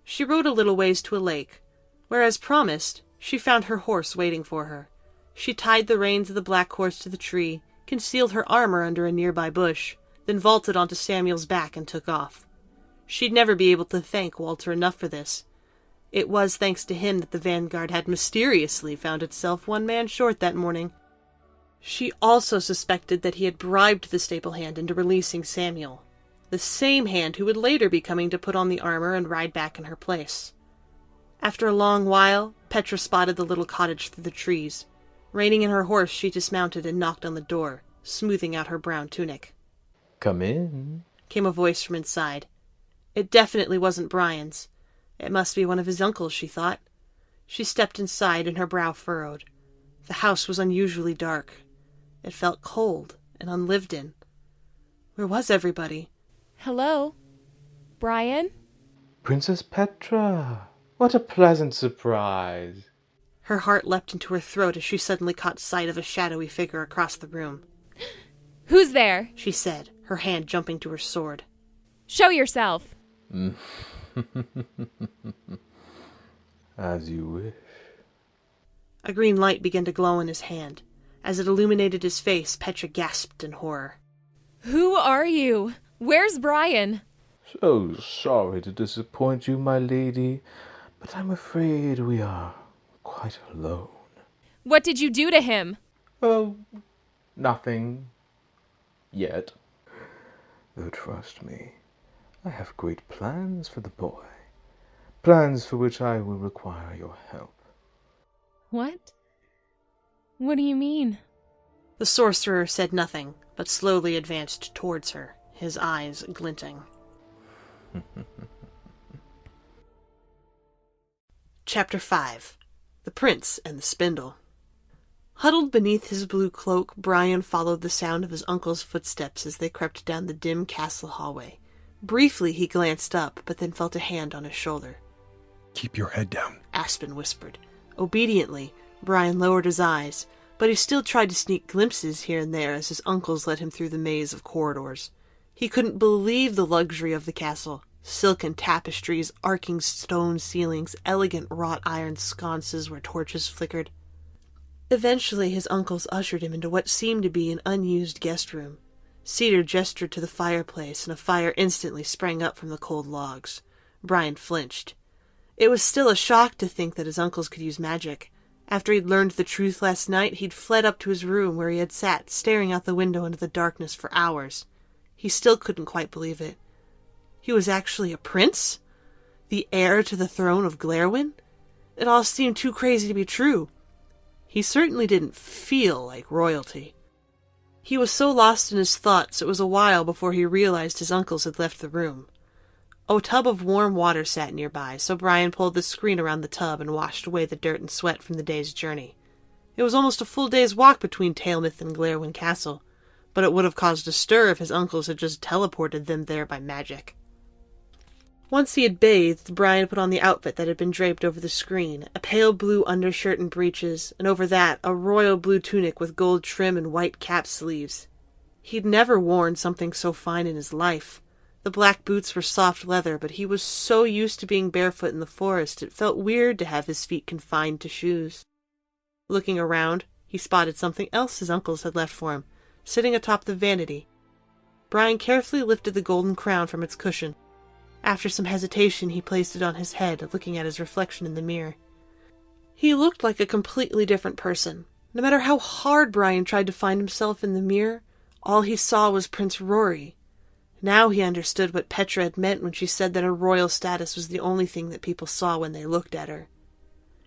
She rode a little ways to a lake, where, as promised, she found her horse waiting for her. She tied the reins of the black horse to the tree, concealed her armor under a nearby bush, then vaulted onto Samuel's back and took off. She'd never be able to thank Walter enough for this. It was thanks to him that the vanguard had mysteriously found itself one man short that morning. She also suspected that he had bribed the staple hand into releasing Samuel, the same hand who would later be coming to put on the armor and ride back in her place. After a long while, Petra spotted the little cottage through the trees. Reining in her horse, she dismounted and knocked on the door, smoothing out her brown tunic. Come in, Came a voice from inside. It definitely wasn't Brian's. It must be one of his uncles, she thought. She stepped inside and her brow furrowed. The house was unusually dark. It felt cold and unlived in. Where was everybody? Hello? Brian? Princess Petra. What a pleasant surprise. Her heart leapt into her throat as she suddenly caught sight of a shadowy figure across the room. Who's there? She said, her hand jumping to her sword. Show yourself. As you wish. A green light began to glow in his hand. As it illuminated his face, Petra gasped in horror. Who are you? Where's Brian? So sorry to disappoint you, my lady, but I'm afraid we are quite alone. What did you do to him? Oh, nothing. Yet. Though trust me, I have great plans for the boy. Plans for which I will require your help. What? What do you mean? The sorcerer said nothing, but slowly advanced towards her, his eyes glinting. Chapter 5. The Prince and the Spindle. Huddled beneath his blue cloak, Brian followed the sound of his uncle's footsteps as they crept down the dim castle hallway. Briefly he glanced up, but then felt a hand on his shoulder. Keep your head down, Aspen whispered. Obediently, Brian lowered his eyes, but he still tried to sneak glimpses here and there as his uncles led him through the maze of corridors. He couldn't believe the luxury of the castle. Silken tapestries, arcing stone ceilings, elegant wrought iron sconces where torches flickered. Eventually, his uncles ushered him into what seemed to be an unused guest room. Cedar gestured to the fireplace, and a fire instantly sprang up from the cold logs. Brian flinched. It was still a shock to think that his uncles could use magic. After he'd learned the truth last night, he'd fled up to his room where he had sat, staring out the window into the darkness for hours. He still couldn't quite believe it. He was actually a prince? The heir to the throne of Glarwyn? It all seemed too crazy to be true. He certainly didn't feel like royalty. He was so lost in his thoughts it was a while before he realized his uncles had left the room. A tub of warm water sat nearby, so Brian pulled the screen around the tub and washed away the dirt and sweat from the day's journey. It was almost a full day's walk between Tailmouth and Glarwyn Castle, but it would have caused a stir if his uncles had just teleported them there by magic. Once he had bathed, Brian put on the outfit that had been draped over the screen, a pale blue undershirt and breeches, and over that a royal blue tunic with gold trim and white cap sleeves. He'd never worn something so fine in his life. The black boots were soft leather, but he was so used to being barefoot in the forest it felt weird to have his feet confined to shoes. Looking around, he spotted something else his uncles had left for him, sitting atop the vanity. Brian carefully lifted the golden crown from its cushion. After some hesitation, he placed it on his head, looking at his reflection in the mirror. He looked like a completely different person. No matter how hard Brian tried to find himself in the mirror, all he saw was Prince Rory. Now he understood what Petra had meant when she said that her royal status was the only thing that people saw when they looked at her.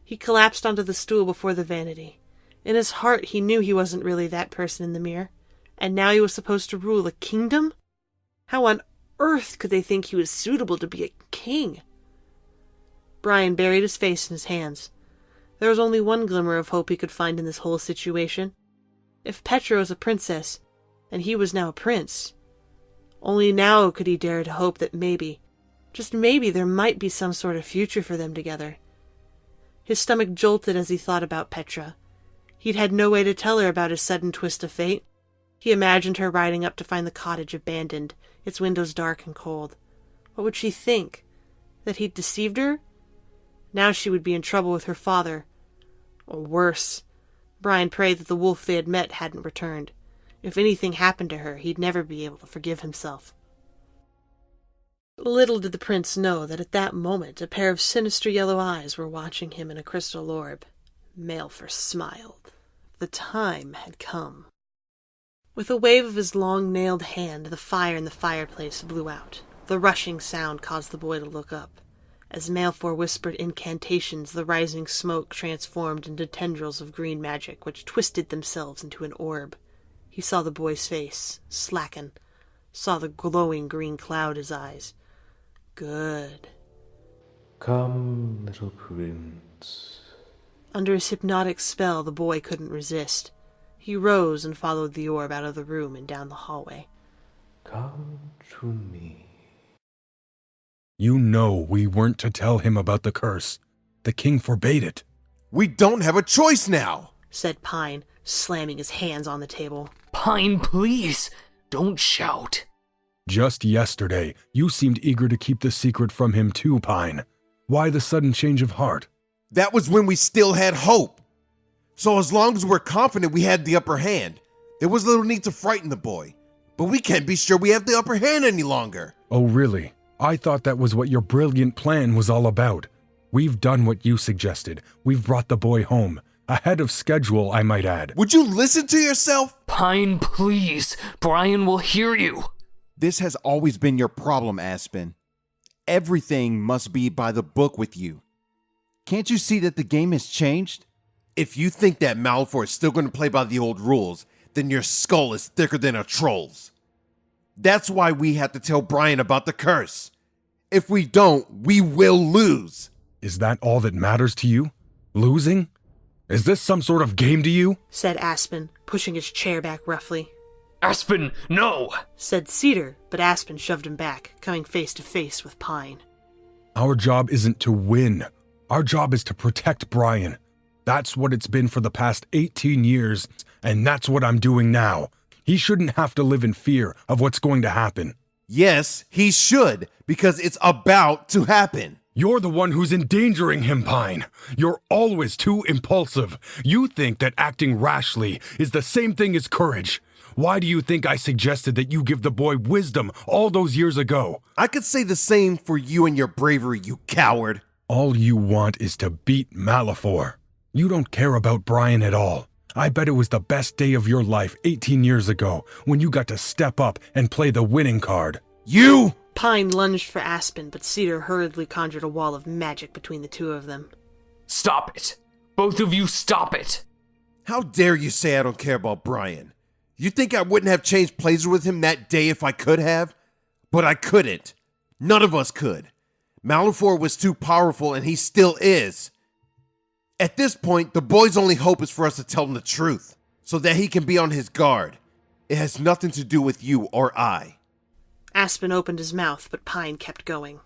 He collapsed onto the stool before the vanity. In his heart, he knew he wasn't really that person in the mirror, and now he was supposed to rule a kingdom? How on earth could they think he was suitable to be a king? Brian buried his face in his hands. There was only one glimmer of hope he could find in this whole situation. If Petra was a princess, and he was now a prince, only now could he dare to hope that maybe, just maybe, there might be some sort of future for them together. His stomach jolted as he thought about Petra. He'd had no way to tell her about his sudden twist of fate. He imagined her riding up to find the cottage abandoned, its windows dark and cold. What would she think? That he'd deceived her? Now she would be in trouble with her father. Or worse. Brian prayed that the wolf they had met hadn't returned. If anything happened to her, he'd never be able to forgive himself. Little did the prince know that at that moment a pair of sinister yellow eyes were watching him in a crystal orb. Maleficent smiled. The time had come. With a wave of his long-nailed hand, the fire in the fireplace blew out. The rushing sound caused the boy to look up. As Maleficent whispered incantations, the rising smoke transformed into tendrils of green magic, which twisted themselves into an orb. He saw the boy's face slacken, saw the glowing green cloud his eyes. Good. Come, little prince. Under his hypnotic spell, the boy couldn't resist. He rose and followed the orb out of the room and down the hallway. Come to me. You know we weren't to tell him about the curse. The king forbade it. We don't have a choice now, said Pine, slamming his hands on the table. Pine, please, don't shout. Just yesterday, you seemed eager to keep the secret from him too, Pine. Why the sudden change of heart? That was when we still had hope. So as long as we're confident we had the upper hand, there was little need to frighten the boy. But we can't be sure we have the upper hand any longer. Oh, really? I thought that was what your brilliant plan was all about. We've done what you suggested. We've brought the boy home. Ahead of schedule, I might add. Would you listen to yourself? Pine, please. Brian will hear you. This has always been your problem, Aspen. Everything must be by the book with you. Can't you see that the game has changed? If you think that Maleficent is still going to play by the old rules, then your skull is thicker than a troll's. That's why we have to tell Brian about the curse. If we don't, we will lose. Is that all that matters to you? Losing? Is this some sort of game to you? Said Aspen, pushing his chair back roughly. Aspen, no! Said Cedar, but Aspen shoved him back, coming face to face with Pine. Our job isn't to win. Our job is to protect Brian. That's what it's been for the past 18 years, and that's what I'm doing now. He shouldn't have to live in fear of what's going to happen. Yes, he should, because it's about to happen. You're the one who's endangering him, Pine. You're always too impulsive. You think that acting rashly is the same thing as courage. Why do you think I suggested that you give the boy wisdom all those years ago? I could say the same for you and your bravery, you coward. All you want is to beat Maleficent. You don't care about Brian at all. I bet it was the best day of your life 18 years ago when you got to step up and play the winning card. You! Pine lunged for Aspen, but Cedar hurriedly conjured a wall of magic between the two of them. Stop it! Both of you stop it! How dare you say I don't care about Brian? You think I wouldn't have changed places with him that day if I could have? But I couldn't. None of us could. Maleficent was too powerful, and he still is. At this point, the boy's only hope is for us to tell him the truth, so that he can be on his guard. It has nothing to do with you or I. Aspen opened his mouth, but Pine kept going.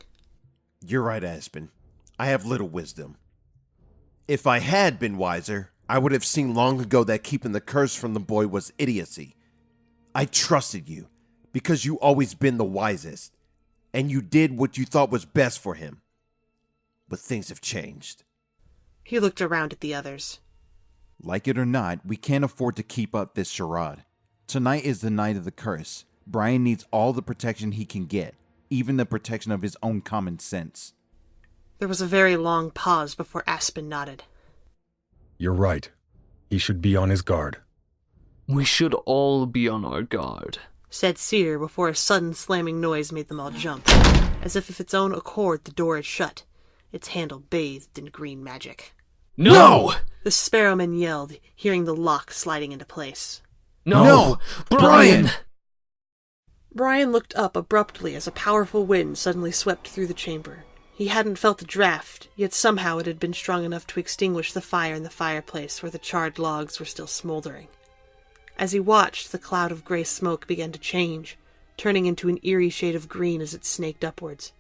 You're right, Aspen. I have little wisdom. If I had been wiser, I would have seen long ago that keeping the curse from the boy was idiocy. I trusted you, because you always been the wisest, and you did what you thought was best for him. But things have changed. He looked around at the others. Like it or not, we can't afford to keep up this charade. Tonight is the night of the curse. Brian needs all the protection he can get, even the protection of his own common sense. There was a very long pause before Aspen nodded. You're right. He should be on his guard. We should all be on our guard, said Cedar before a sudden slamming noise made them all jump. As if of its own accord the door had shut, its handle bathed in green magic. No! The sparrowmen yelled, hearing the lock sliding into place. No! Brian! Brian looked up abruptly as a powerful wind suddenly swept through the chamber. He hadn't felt a draft, yet somehow it had been strong enough to extinguish the fire in the fireplace where the charred logs were still smoldering. As he watched, the cloud of gray smoke began to change, turning into an eerie shade of green as it snaked upwards.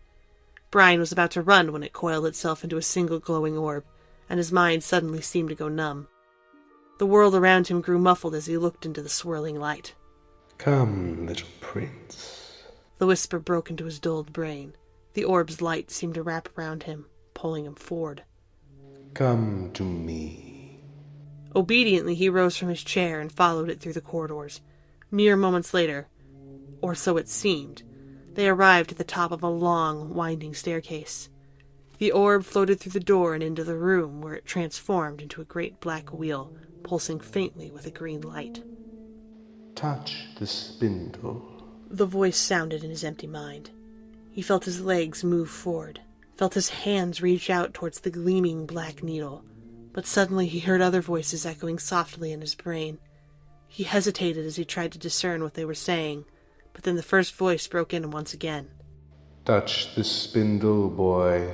Brian was about to run when it coiled itself into a single glowing orb, and his mind suddenly seemed to go numb. The world around him grew muffled as he looked into the swirling light. Come, little prince. The whisper broke into his dulled brain. The orb's light seemed to wrap around him, pulling him forward. Come to me. Obediently, he rose from his chair and followed it through the corridors. Mere moments later, or so it seemed, they arrived at the top of a long, winding staircase. The orb floated through the door and into the room, where it transformed into a great black wheel, pulsing faintly with a green light. Touch the spindle. The voice sounded in his empty mind. He felt his legs move forward, felt his hands reach out towards the gleaming black needle, but suddenly he heard other voices echoing softly in his brain. He hesitated as he tried to discern what they were saying, but then the first voice broke in once again. Touch the spindle, boy.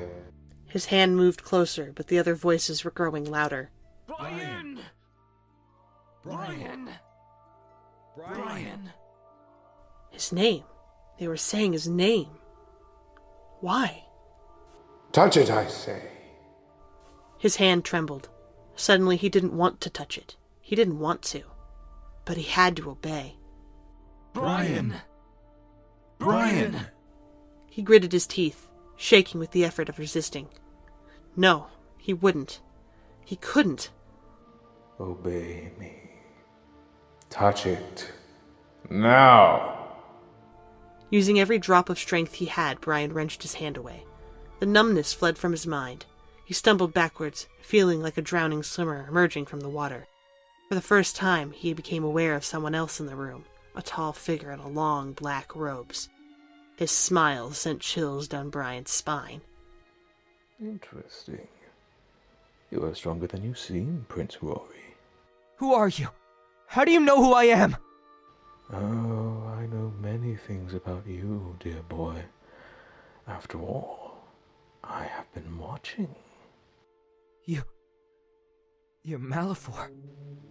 His hand moved closer, but the other voices were growing louder. Brian! Brian! Brian! His name. They were saying his name. Why? Touch it, I say. His hand trembled. Suddenly he didn't want to touch it. He didn't want to. But he had to obey. Brian! Brian! He gritted his teeth, shaking with the effort of resisting. No, he wouldn't. He couldn't. Obey me. Touch it. Now! Using every drop of strength he had, Brian wrenched his hand away. The numbness fled from his mind. He stumbled backwards, feeling like a drowning swimmer emerging from the water. For the first time, he became aware of someone else in the room, a tall figure in long black robes. His smile sent chills down Brian's spine. Interesting. You are stronger than you seem, Prince Rory. Who are you? How do you know who I am? Oh, I know many things about you, dear boy. After all, I have been watching. You're Maleficent.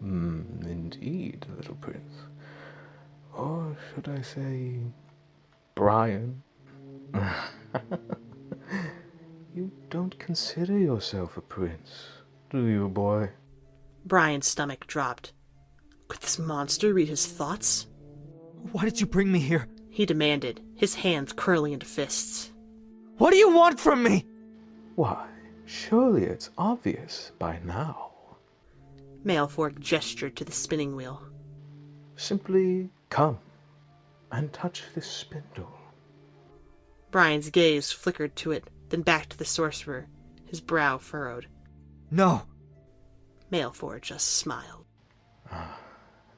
Indeed, little prince. Or should I say, Brian? You don't consider yourself a prince, do you, boy? Brian's stomach dropped. Could this monster read his thoughts? Why did you bring me here? He demanded, his hands curling into fists. What do you want from me? Why, surely it's obvious by now. Malefork gestured to the spinning wheel. Simply come and touch this spindle. Brian's gaze flickered to it, then back to the sorcerer, his brow furrowed. No! Malefork just smiled.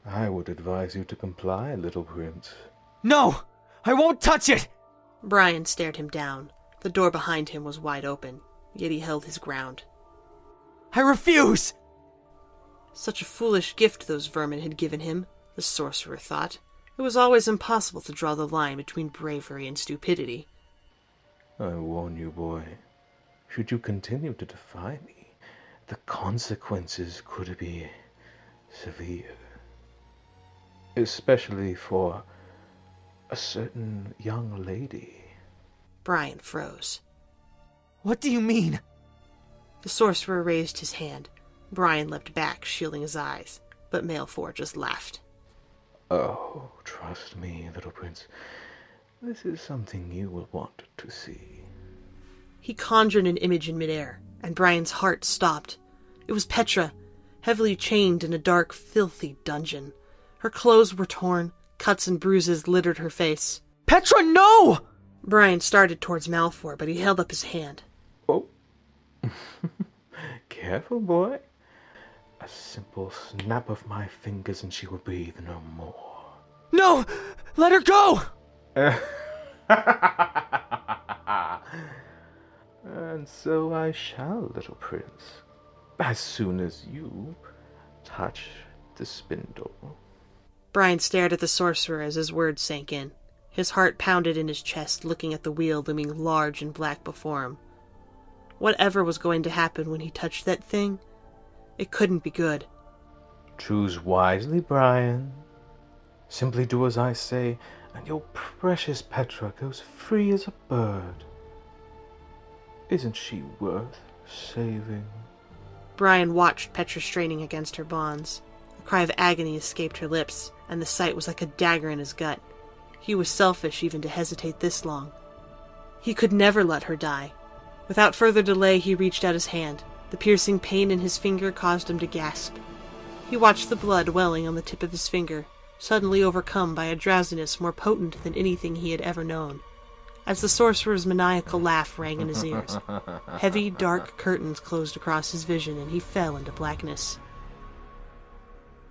I would advise you to comply, little prince. No! I won't touch it! Brian stared him down. The door behind him was wide open, yet he held his ground. I refuse! Such a foolish gift those vermin had given him, the sorcerer thought. It was always impossible to draw the line between bravery and stupidity. I warn you, boy. Should you continue to defy me, the consequences could be severe. Especially for a certain young lady. Brian froze. What do you mean? The sorcerer raised his hand. Brian leapt back, shielding his eyes, but Malefork just laughed. Oh, trust me, little prince. This is something you will want to see. He conjured an image in midair, and Brian's heart stopped. It was Petra, heavily chained in a dark, filthy dungeon. Her clothes were torn, cuts and bruises littered her face. Petra, no! Brian started towards Malefork, but he held up his hand. Oh. Careful, boy. A simple snap of my fingers and she will breathe no more. No! Let her go! And so I shall, little prince, as soon as you touch the spindle. Brian stared at the sorcerer as his words sank in. His heart pounded in his chest, looking at the wheel looming large and black before him. Whatever was going to happen when he touched that thing, it couldn't be good. Choose wisely, Brian. Simply do as I say, and your precious Petra goes free as a bird. Isn't she worth saving? Brian watched Petra straining against her bonds. A cry of agony escaped her lips, and the sight was like a dagger in his gut. He was selfish even to hesitate this long. He could never let her die. Without further delay, he reached out his hand. The piercing pain in his finger caused him to gasp. He watched the blood welling on the tip of his finger, suddenly overcome by a drowsiness more potent than anything he had ever known. As the sorcerer's maniacal laugh rang in his ears, heavy, dark curtains closed across his vision, and he fell into blackness.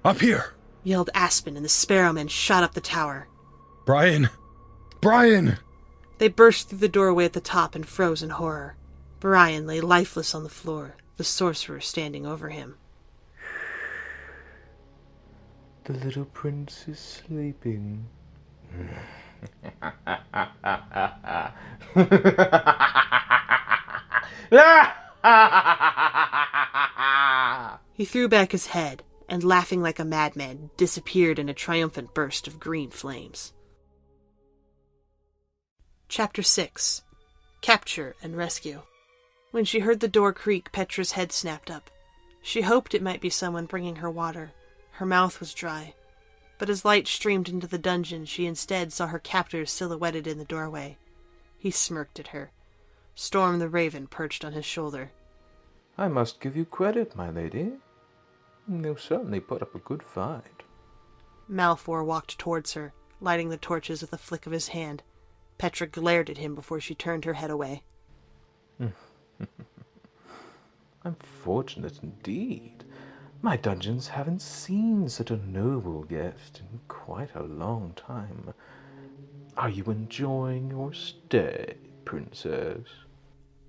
Up here! Yelled Aspen, and the Sparrowmen shot up the tower. Brian! Brian! They burst through the doorway at the top and froze in horror. Brian lay lifeless on the floor, the sorcerer standing over him. The little prince is sleeping. He threw back his head, and laughing like a madman, disappeared in a triumphant burst of green flames. Chapter 6. Capture and Rescue. When she heard the door creak, Petra's head snapped up. She hoped it might be someone bringing her water. Her mouth was dry. But as light streamed into the dungeon, she instead saw her captors silhouetted in the doorway. He smirked at her. Storm the Raven perched on his shoulder. I must give you credit, my lady. You certainly put up a good fight. Malefork walked towards her, lighting the torches with a flick of his hand. Petra glared at him before she turned her head away. I'm fortunate indeed. My dungeons haven't seen such a noble guest in quite a long time. Are you enjoying your stay, princess?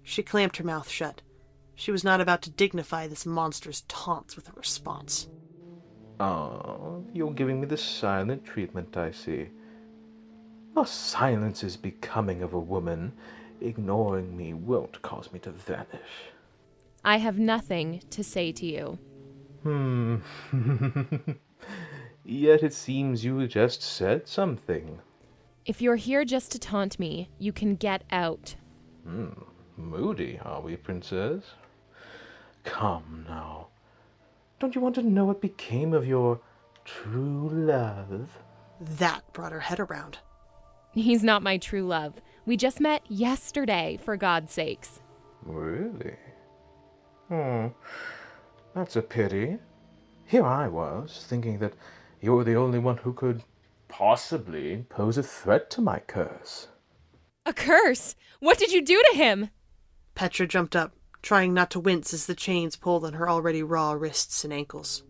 She clamped her mouth shut. She was not about to dignify this monster's taunts with a response. Oh, you're giving me the silent treatment, I see. Your silence is becoming of a woman. Ignoring me won't cause me to vanish. I have nothing to say to you. Yet it seems you just said something. If you're here just to taunt me, you can get out. Moody, are we, princess? Come now. Don't you want to know what became of your true love? That brought her head around. He's not my true love. We just met yesterday, for God's sakes. Really? That's a pity. Here I was, thinking that you were the only one who could possibly pose a threat to my curse. A curse? What did you do to him? Petra jumped up, trying not to wince as the chains pulled on her already raw wrists and ankles.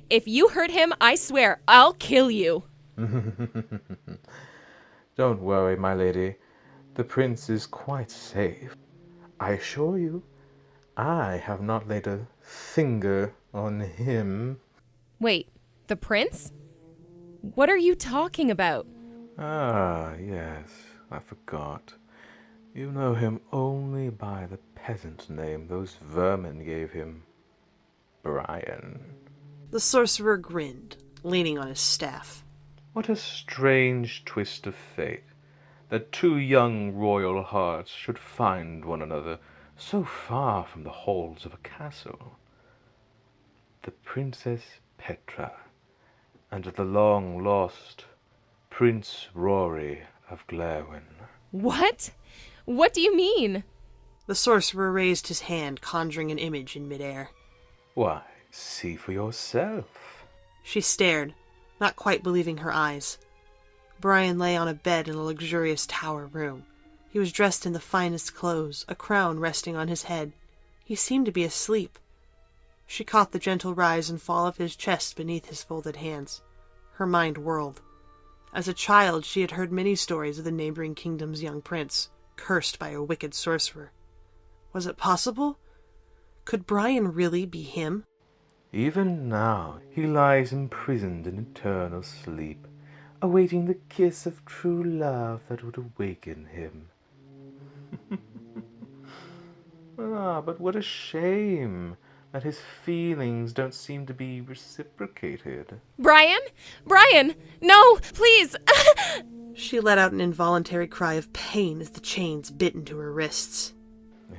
If you hurt him, I swear I'll kill you. Don't worry, my lady. The prince is quite safe. I assure you, I have not laid a finger on him. Wait, the prince? What are you talking about? Ah, yes, I forgot. You know him only by the peasant name those vermin gave him. Brian. The sorcerer grinned, leaning on his staff. What a strange twist of fate, that two young royal hearts should find one another so far from the halls of a castle. The Princess Petra, and the long-lost Prince Rory of Glarwin. What? What do you mean? The sorcerer raised his hand, conjuring an image in midair. Why, see for yourself. She stared, not quite believing her eyes. Brian lay on a bed in a luxurious tower room. He was dressed in the finest clothes, a crown resting on his head. He seemed to be asleep. She caught the gentle rise and fall of his chest beneath his folded hands. Her mind whirled. As a child, she had heard many stories of the neighboring kingdom's young prince, cursed by a wicked sorcerer. Was it possible? Could Brian really be him? Even now he lies imprisoned in eternal sleep, awaiting the kiss of true love that would awaken him. But what a shame that his feelings don't seem to be reciprocated. Brian? Brian! No, please! She let out an involuntary cry of pain as the chains bit into her wrists.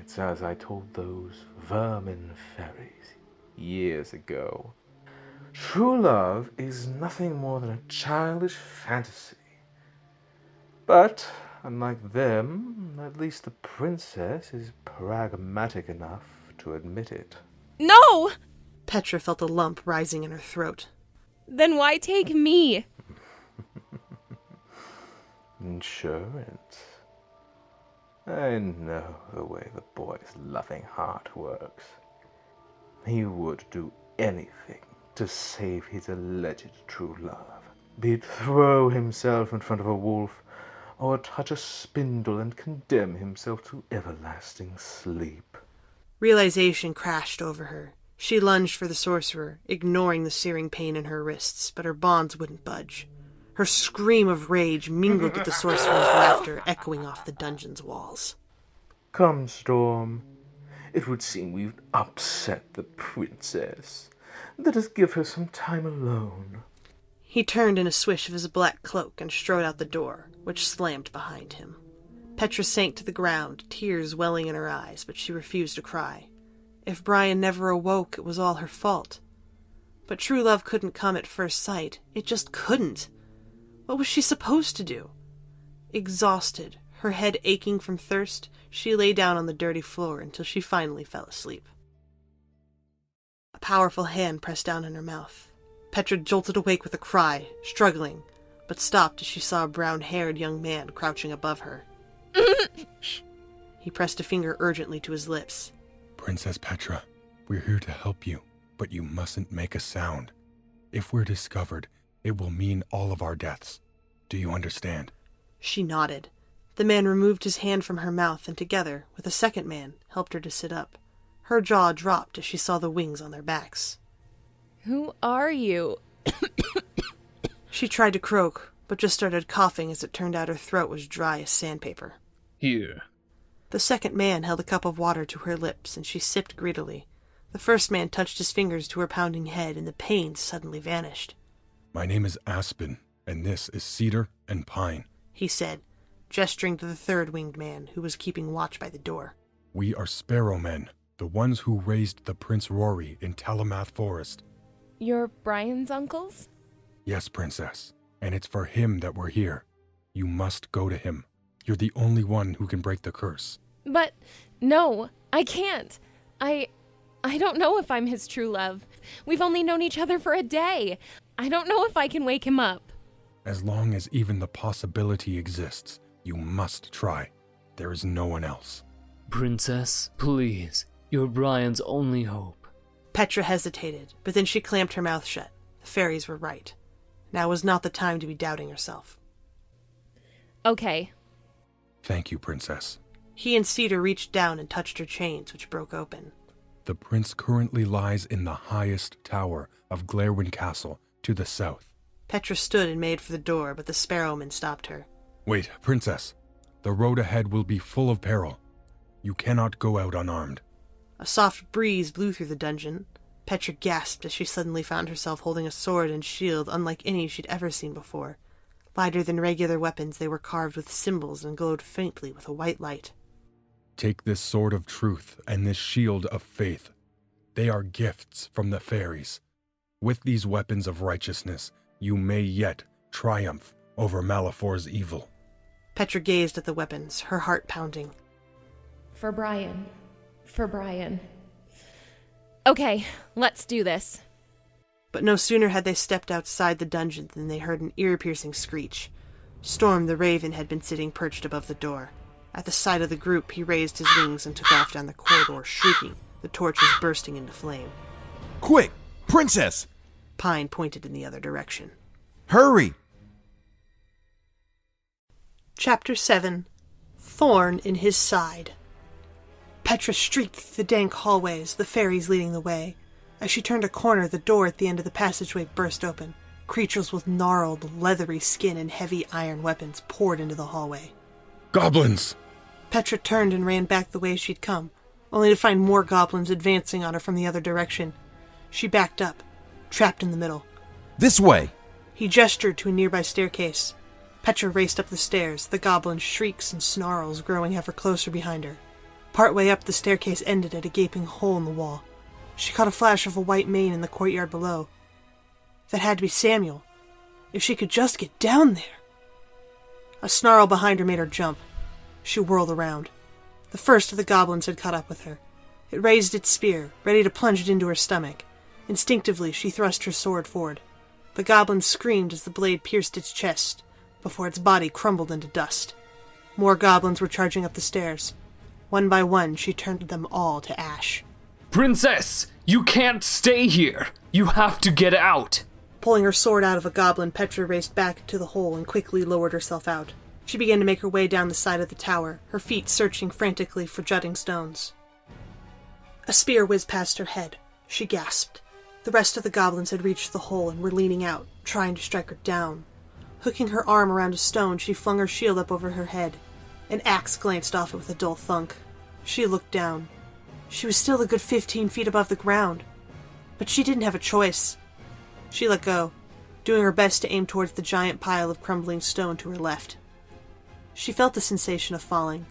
It's as I told those vermin fairies years ago. True love is nothing more than a childish fantasy. But, unlike them, at least the princess is pragmatic enough to admit it. No! Petra felt a lump rising in her throat. Then why take me? Insurance. I know the way the boy's loving heart works. He would do anything to save his alleged true love. Be it throw himself in front of a wolf, or touch a spindle and condemn himself to everlasting sleep. Realization crashed over her. She lunged for the sorcerer, ignoring the searing pain in her wrists, but her bonds wouldn't budge. Her scream of rage mingled with the sorcerer's laughter, echoing off the dungeon's walls. Come, Storm. It would seem we've upset the princess. Let us give her some time alone. He turned in a swish of his black cloak and strode out the door, which slammed behind him. Petra sank to the ground, tears welling in her eyes, but she refused to cry. If Brian never awoke, it was all her fault. But true love couldn't come at first sight. It just couldn't. What was she supposed to do? Exhausted, her head aching from thirst, she lay down on the dirty floor until she finally fell asleep. A powerful hand pressed down on her mouth. Petra jolted awake with a cry, struggling, but stopped as she saw a brown-haired young man crouching above her. He pressed a finger urgently to his lips. Princess Petra, we're here to help you, but you mustn't make a sound. If we're discovered, it will mean all of our deaths. Do you understand? She nodded. The man removed his hand from her mouth and together, with a second man, helped her to sit up. Her jaw dropped as she saw the wings on their backs. Who are you? She tried to croak, but just started coughing as it turned out her throat was dry as sandpaper. Here. The second man held a cup of water to her lips, and she sipped greedily. The first man touched his fingers to her pounding head, and the pain suddenly vanished. My name is Aspen, and this is Cedar and Pine, he said, gesturing to the third winged man who was keeping watch by the door. We are Sparrow Men, the ones who raised the Prince Rory in Talamath Forest. You're Brian's uncles? Yes, Princess, and it's for him that we're here. You must go to him. You're the only one who can break the curse. But, no, I can't. I don't know if I'm his true love. We've only known each other for a day. I don't know if I can wake him up. As long as even the possibility exists, you must try. There is no one else. Princess, please. You're Brian's only hope. Petra hesitated, but then she clamped her mouth shut. The fairies were right. Now was not the time to be doubting herself. Okay. Thank you, Princess. He and Cedar reached down and touched her chains, which broke open. The prince currently lies in the highest tower of Glarwyn Castle to the south. Petra stood and made for the door, but the sparrowman stopped her. Wait, Princess. The road ahead will be full of peril. You cannot go out unarmed. A soft breeze blew through the dungeon. Petra gasped as she suddenly found herself holding a sword and shield unlike any she'd ever seen before. Lighter than regular weapons, they were carved with symbols and glowed faintly with a white light. Take this sword of truth and this shield of faith. They are gifts from the fairies. With these weapons of righteousness, you may yet triumph over Malefor's evil. Petra gazed at the weapons, her heart pounding. For Brian. For Brian. Okay, let's do this. But no sooner had they stepped outside the dungeon than they heard an ear-piercing screech. Storm the raven had been sitting perched above the door. At the sight of the group, he raised his wings and took off down the corridor, shrieking, the torches bursting into flame. Quick! Princess! Pine pointed in the other direction. Hurry! Chapter 7. Thorn in His Side. Petra streaked through the dank hallways, the fairies leading the way. As she turned a corner, the door at the end of the passageway burst open. Creatures with gnarled, leathery skin and heavy iron weapons poured into the hallway. Goblins! Petra turned and ran back the way she'd come, only to find more goblins advancing on her from the other direction. She backed up, trapped in the middle. This way! He gestured to a nearby staircase. Petra raced up the stairs, the goblin's shrieks and snarls growing ever closer behind her. Partway up, the staircase ended at a gaping hole in the wall. She caught a flash of a white mane in the courtyard below. That had to be Samuel. If she could just get down there. A snarl behind her made her jump. She whirled around. The first of the goblins had caught up with her. It raised its spear, ready to plunge it into her stomach. Instinctively, she thrust her sword forward. The goblin screamed as the blade pierced its chest, before its body crumbled into dust. More goblins were charging up the stairs. One by one, she turned them all to ash. Princess! You can't stay here! You have to get out! Pulling her sword out of a goblin, Petra raced back to the hole and quickly lowered herself out. She began to make her way down the side of the tower, her feet searching frantically for jutting stones. A spear whizzed past her head. She gasped. The rest of the goblins had reached the hole and were leaning out, trying to strike her down. Hooking her arm around a stone, she flung her shield up over her head. An axe glanced off it with a dull thunk. She looked down. She was still a good 15 feet above the ground. But she didn't have a choice. She let go, doing her best to aim towards the giant pile of crumbling stone to her left. She felt the sensation of falling.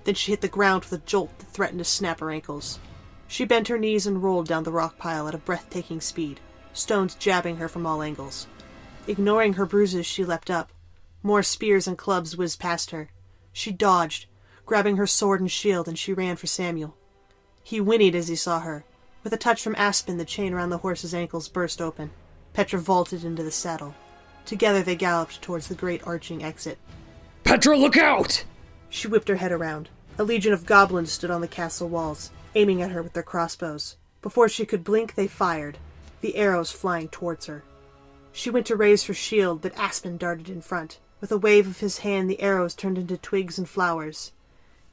Then she hit the ground with a jolt that threatened to snap her ankles. She bent her knees and rolled down the rock pile at a breathtaking speed, stones jabbing her from all angles. Ignoring her bruises, she leapt up. More spears and clubs whizzed past her. She dodged, grabbing her sword and shield, and she ran for Samuel. He whinnied as he saw her. With a touch from Aspen, the chain around the horse's ankles burst open. Petra vaulted into the saddle. Together they galloped towards the great arching exit. Petra, look out! She whipped her head around. A legion of goblins stood on the castle walls, aiming at her with their crossbows. Before she could blink, they fired, the arrows flying towards her. She went to raise her shield, but Aspen darted in front. With a wave of his hand, the arrows turned into twigs and flowers.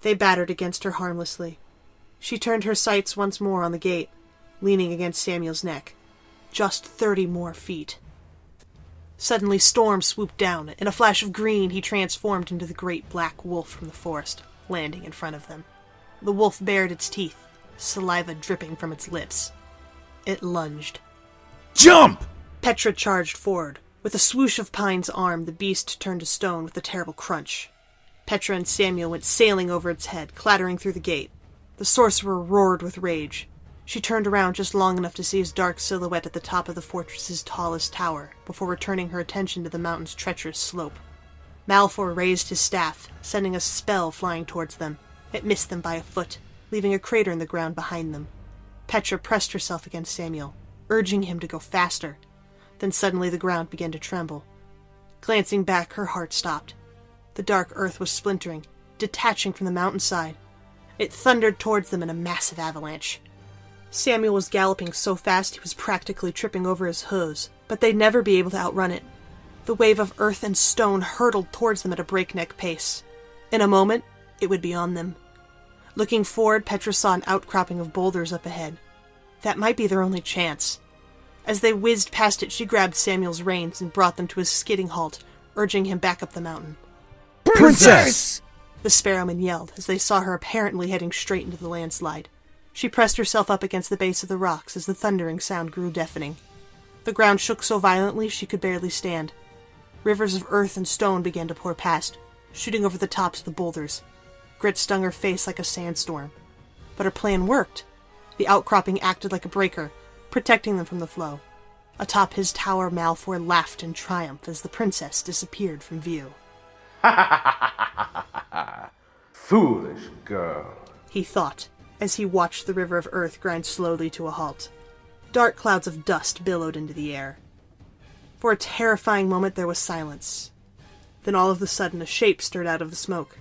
They battered against her harmlessly. She turned her sights once more on the gate, leaning against Samuel's neck. Just 30 more feet. Suddenly, Storm swooped down. In a flash of green, he transformed into the great black wolf from the forest, landing in front of them. The wolf bared its teeth, saliva dripping from its lips. It lunged. Jump! Petra charged forward. With a swoosh of Pine's arm, the beast turned to stone with a terrible crunch. Petra and Samuel went sailing over its head, clattering through the gate. The sorcerer roared with rage. She turned around just long enough to see his dark silhouette at the top of the fortress's tallest tower, before returning her attention to the mountain's treacherous slope. Malefor raised his staff, sending a spell flying towards them. It missed them by a foot. leaving a crater in the ground behind them. Petra pressed herself against Samuel, urging him to go faster. Then suddenly the ground began to tremble. Glancing back, her heart stopped. The dark earth was splintering, detaching from the mountainside. It thundered towards them in a massive avalanche. Samuel was galloping so fast he was practically tripping over his hooves, but they'd never be able to outrun it. The wave of earth and stone hurtled towards them at a breakneck pace. In a moment, it would be on them. Looking forward, Petra saw an outcropping of boulders up ahead. That might be their only chance. As they whizzed past it, she grabbed Samuel's reins and brought them to a skidding halt, urging him back up the mountain. Princess! The sparrowmen yelled as they saw her apparently heading straight into the landslide. She pressed herself up against the base of the rocks as the thundering sound grew deafening. The ground shook so violently she could barely stand. Rivers of earth and stone began to pour past, shooting over the tops of the boulders. Grit stung her face like a sandstorm. But her plan worked. The outcropping acted like a breaker, protecting them from the flow. Atop his tower, Malfoy laughed in triumph as the princess disappeared from view. Foolish girl, he thought, as he watched the river of earth grind slowly to a halt. Dark clouds of dust billowed into the air. For a terrifying moment there was silence. Then all of a sudden a shape stirred out of the smoke.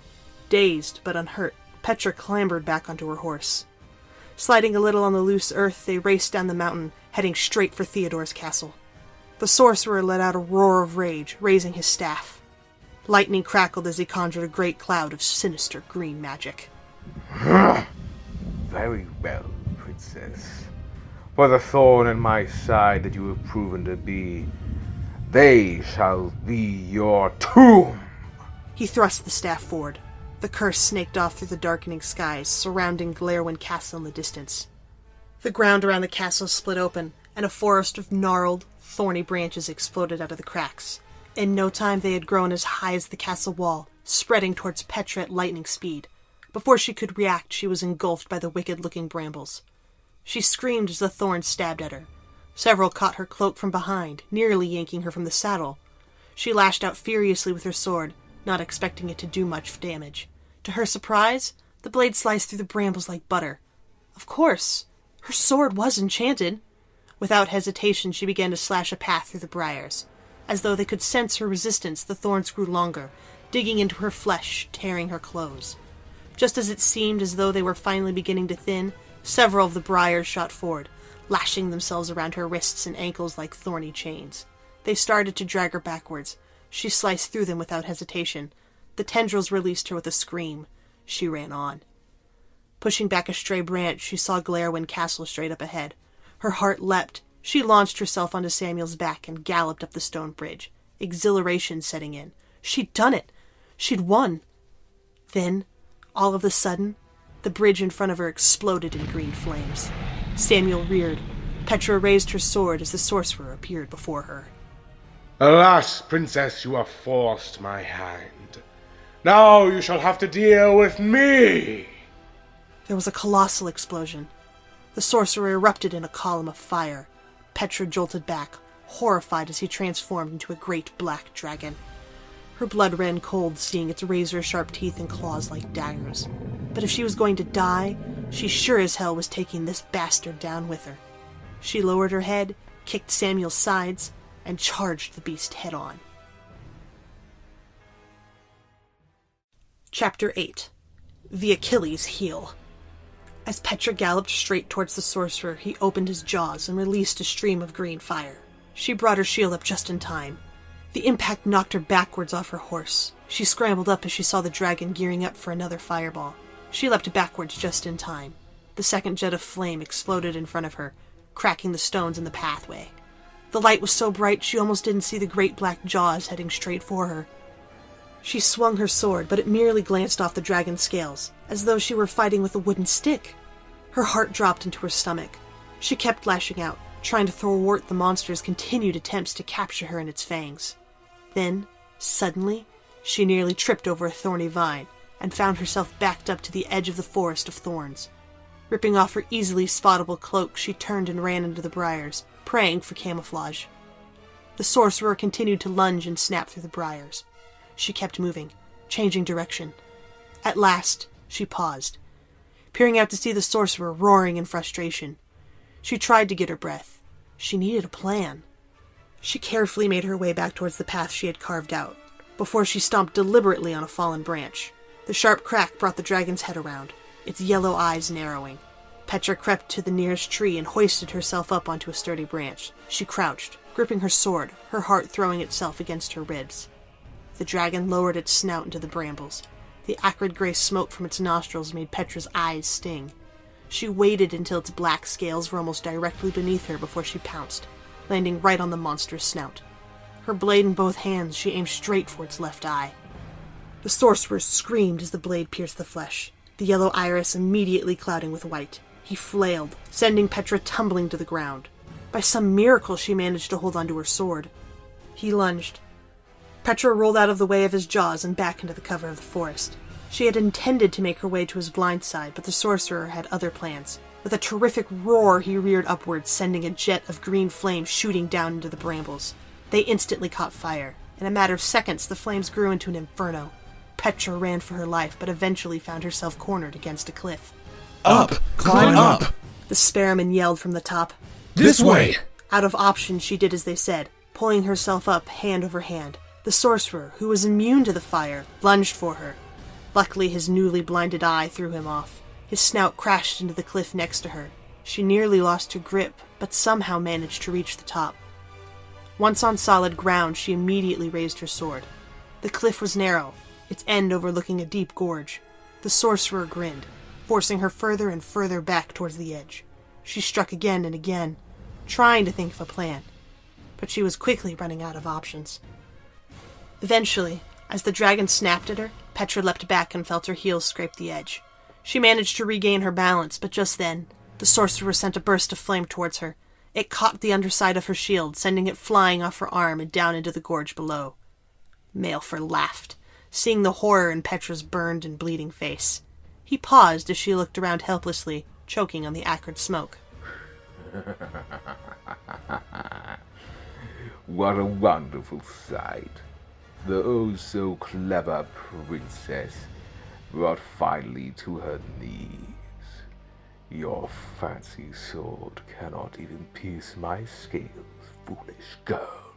Dazed but unhurt, Petra clambered back onto her horse. Sliding a little on the loose earth, they raced down the mountain, heading straight for Theodore's castle. The sorcerer let out a roar of rage, raising his staff. Lightning crackled as he conjured a great cloud of sinister green magic. Very well, princess. For the thorn in my side that you have proven to be, they shall be your tomb. He thrust the staff forward. The curse snaked off through the darkening skies, surrounding Glarwin Castle in the distance. The ground around the castle split open, and a forest of gnarled, thorny branches exploded out of the cracks. In no time they had grown as high as the castle wall, spreading towards Petra at lightning speed. Before she could react, she was engulfed by the wicked-looking brambles. She screamed as the thorns stabbed at her. Several caught her cloak from behind, nearly yanking her from the saddle. She lashed out furiously with her sword, not expecting it to do much damage. To her surprise, the blade sliced through the brambles like butter. Of course, her sword was enchanted. Without hesitation, she began to slash a path through the briars. As though they could sense her resistance, the thorns grew longer, digging into her flesh, tearing her clothes. Just as it seemed as though they were finally beginning to thin, several of the briars shot forward, lashing themselves around her wrists and ankles like thorny chains. They started to drag her backwards. She sliced through them without hesitation. The tendrils released her with a scream. She ran on. Pushing back a stray branch, she saw Glarwin Castle straight up ahead. Her heart leapt. She launched herself onto Samuel's back and galloped up the stone bridge, exhilaration setting in. She'd done it. She'd won. Then, all of a sudden, the bridge in front of her exploded in green flames. Samuel reared. Petra raised her sword as the sorcerer appeared before her. Alas, princess, you have forced my hand. Now you shall have to deal with me! There was a colossal explosion. The sorcerer erupted in a column of fire. Petra jolted back, horrified as he transformed into a great black dragon. Her blood ran cold, seeing its razor-sharp teeth and claws like daggers. But if she was going to die, she sure as hell was taking this bastard down with her. She lowered her head, kicked Samuel's sides, and charged the beast head-on. Chapter 8. The Achilles' Heel. As Petra galloped straight towards the sorcerer, he opened his jaws and released a stream of green fire. She brought her shield up just in time. The impact knocked her backwards off her horse. She scrambled up as she saw the dragon gearing up for another fireball. She leapt backwards just in time. The second jet of flame exploded in front of her, cracking the stones in the pathway. The light was so bright she almost didn't see the great black jaws heading straight for her. She swung her sword, but it merely glanced off the dragon's scales, as though she were fighting with a wooden stick. Her heart dropped into her stomach. She kept lashing out, trying to thwart the monster's continued attempts to capture her in its fangs. Then, suddenly, she nearly tripped over a thorny vine and found herself backed up to the edge of the forest of thorns. Ripping off her easily spottable cloak, she turned and ran into the briars, praying for camouflage. The sorcerer continued to lunge and snap through the briars. She kept moving, changing direction. At last, she paused. peering out to see the sorcerer roaring in frustration. She tried to get her breath. She needed a plan. She carefully made her way back towards the path she had carved out, before she stomped deliberately on a fallen branch. The sharp crack brought the dragon's head around, its yellow eyes narrowing. Petra crept to the nearest tree and hoisted herself up onto a sturdy branch. She crouched, gripping her sword, her heart throwing itself against her ribs. The dragon lowered its snout into the brambles. The acrid gray smoke from its nostrils made Petra's eyes sting. She waited until its black scales were almost directly beneath her before she pounced, landing right on the monster's snout. Her blade in both hands, she aimed straight for its left eye. The sorcerer screamed as the blade pierced the flesh, the yellow iris immediately clouding with white. He flailed, sending Petra tumbling to the ground. By some miracle, she managed to hold onto her sword. He lunged. Petra rolled out of the way of his jaws and back into the cover of the forest. She had intended to make her way to his blind side, but the sorcerer had other plans. With a terrific roar, he reared upwards, sending a jet of green flame shooting down into the brambles. They instantly caught fire. In a matter of seconds, the flames grew into an inferno. Petra ran for her life, but eventually found herself cornered against a cliff. Up! Climb up! The sparrowman yelled from the top. This way! Out of options, she did as they said, pulling herself up hand over hand. The sorcerer, who was immune to the fire, lunged for her. Luckily, his newly blinded eye threw him off. His snout crashed into the cliff next to her. She nearly lost her grip, but somehow managed to reach the top. Once on solid ground, she immediately raised her sword. The cliff was narrow, its end overlooking a deep gorge. The sorcerer grinned, forcing her further and further back towards the edge. She struck again and again, trying to think of a plan, but she was quickly running out of options. Eventually, as the dragon snapped at her, Petra leapt back and felt her heels scrape the edge. She managed to regain her balance, but just then, the sorcerer sent a burst of flame towards her. It caught the underside of her shield, sending it flying off her arm and down into the gorge below. Maleficent laughed, seeing the horror in Petra's burned and bleeding face. He paused as she looked around helplessly, choking on the acrid smoke. What a wonderful sight. The oh-so-clever princess brought finally to her knees. Your fancy sword cannot even pierce my scales, foolish girl.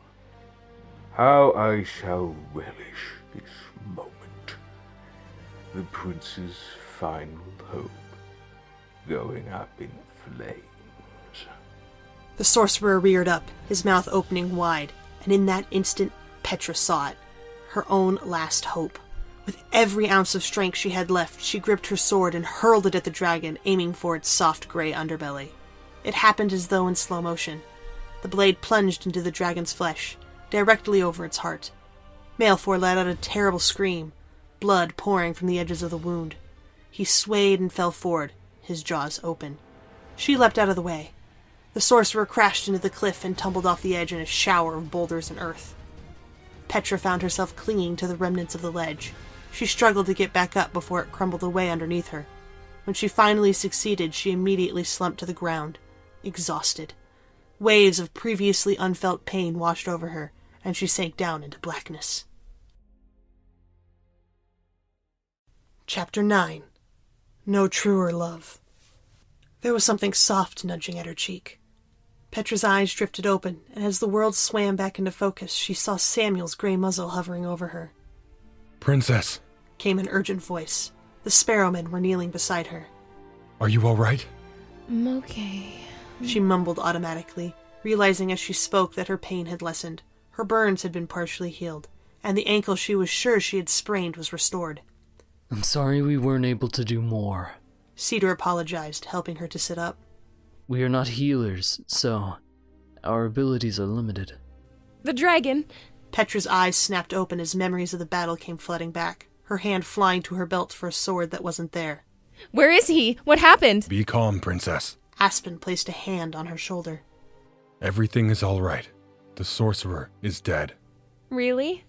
How I shall relish this moment. The prince's final hope going up in flames. The sorcerer reared up, his mouth opening wide, and in that instant, Petra saw it. Her own last hope. With every ounce of strength she had left, she gripped her sword and hurled it at the dragon, aiming for its soft gray underbelly. It happened as though in slow motion. The blade plunged into the dragon's flesh, directly over its heart. Maleficent let out a terrible scream, blood pouring from the edges of the wound. He swayed and fell forward, his jaws open. She leapt out of the way. The sorcerer crashed into the cliff and tumbled off the edge in a shower of boulders and earth. Petra found herself clinging to the remnants of the ledge. She struggled to get back up before it crumbled away underneath her. When she finally succeeded, she immediately slumped to the ground, exhausted. Waves of previously unfelt pain washed over her, and she sank down into blackness. Chapter 9. No Truer Love. There was something soft nudging at her cheek. Petra's eyes drifted open, and as the world swam back into focus, she saw Samuel's gray muzzle hovering over her. Princess, Came an urgent voice. The sparrowmen were kneeling beside her. are you all right? I'm okay. She mumbled automatically, realizing as she spoke that her pain had lessened. Her burns had been partially healed, and the ankle she was sure she had sprained was restored. I'm sorry we weren't able to do more. Cedar apologized, helping her to sit up. We are not healers, so our abilities are limited. The dragon! Petra's eyes snapped open as memories of the battle came flooding back, her hand flying to her belt for a sword that wasn't there. Where is he? What happened? Be calm, Princess. Aspen placed a hand on her shoulder. Everything is all right. The sorcerer is dead. Really?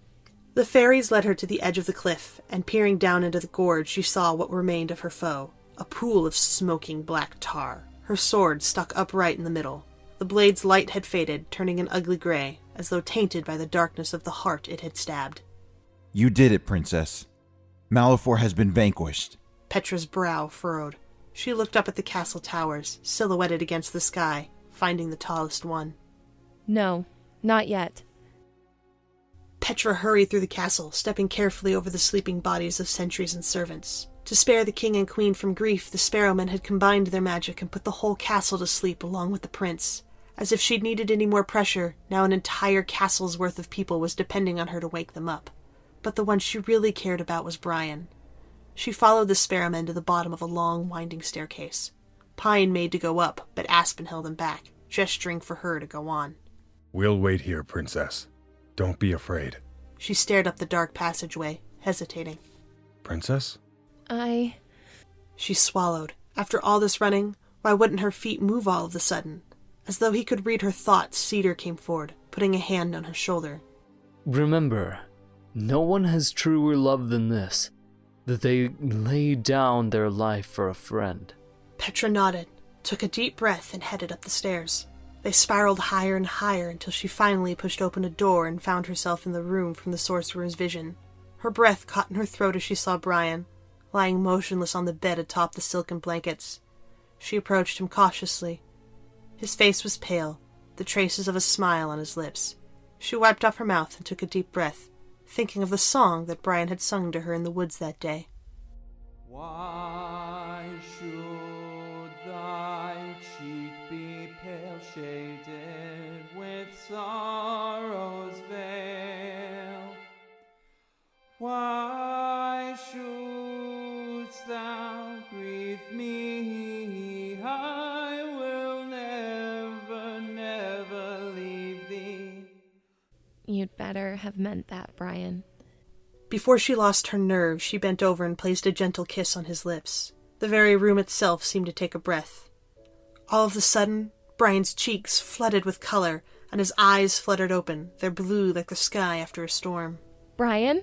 The fairies led her to the edge of the cliff, and peering down into the gorge, she saw what remained of her foe, a pool of smoking black tar. Her sword stuck upright in the middle. The blade's light had faded, turning an ugly gray, as though tainted by the darkness of the heart it had stabbed. You did it, Princess. Maleficent has been vanquished. Petra's brow furrowed. She looked up at the castle towers, silhouetted against the sky, finding the tallest one. No, not yet. Petra hurried through the castle, stepping carefully over the sleeping bodies of sentries and servants. To spare the king and queen from grief, the Sparrowmen had combined their magic and put the whole castle to sleep along with the prince. As if she'd needed any more pressure, now an entire castle's worth of people was depending on her to wake them up. But the one she really cared about was Brian. She followed the Sparrowmen to the bottom of a long, winding staircase. Pine made to go up, but Aspen held him back, gesturing for her to go on. We'll wait here, Princess. Don't be afraid. She stared up the dark passageway, hesitating. Princess? She swallowed. After all this running, why wouldn't her feet move all of a sudden? As though he could read her thoughts, Cedar came forward, putting a hand on her shoulder. Remember, no one has truer love than this, that they lay down their life for a friend. Petra nodded, took a deep breath, and headed up the stairs. They spiraled higher and higher until she finally pushed open a door and found herself in the room from the sorcerer's vision. Her breath caught in her throat as she saw Brian, lying motionless on the bed atop the silken blankets. She approached him cautiously. His face was pale, the traces of a smile on his lips. She wiped off her mouth and took a deep breath, thinking of the song that Brian had sung to her in the woods that day. Why should thy cheek be pale shaded with sorrow's veil? Why shouldst thou grieve me? I will never, never leave thee. You'd better have meant that, Brian. Before she lost her nerve, she bent over and placed a gentle kiss on his lips. The very room itself seemed to take a breath. All of a sudden, Brian's cheeks flooded with color, and his eyes fluttered open, their blue like the sky after a storm. Brian?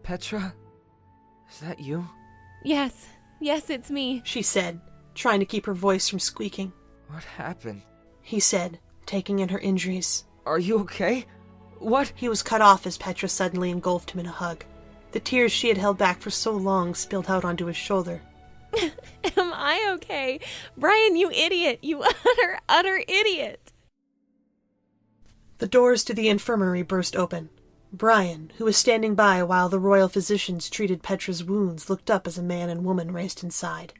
Petra? Is that you? Yes, it's me, she said, trying to keep her voice from squeaking. What happened? He said, taking in her injuries. Are you okay? What? He was cut off as Petra suddenly engulfed him in a hug. The tears she had held back for so long spilled out onto his shoulder. Am I okay? Brian, you idiot! You utter idiot! The doors to the infirmary burst open. Brian, who was standing by while the royal physicians treated Petra's wounds, looked up as a man and woman raced inside.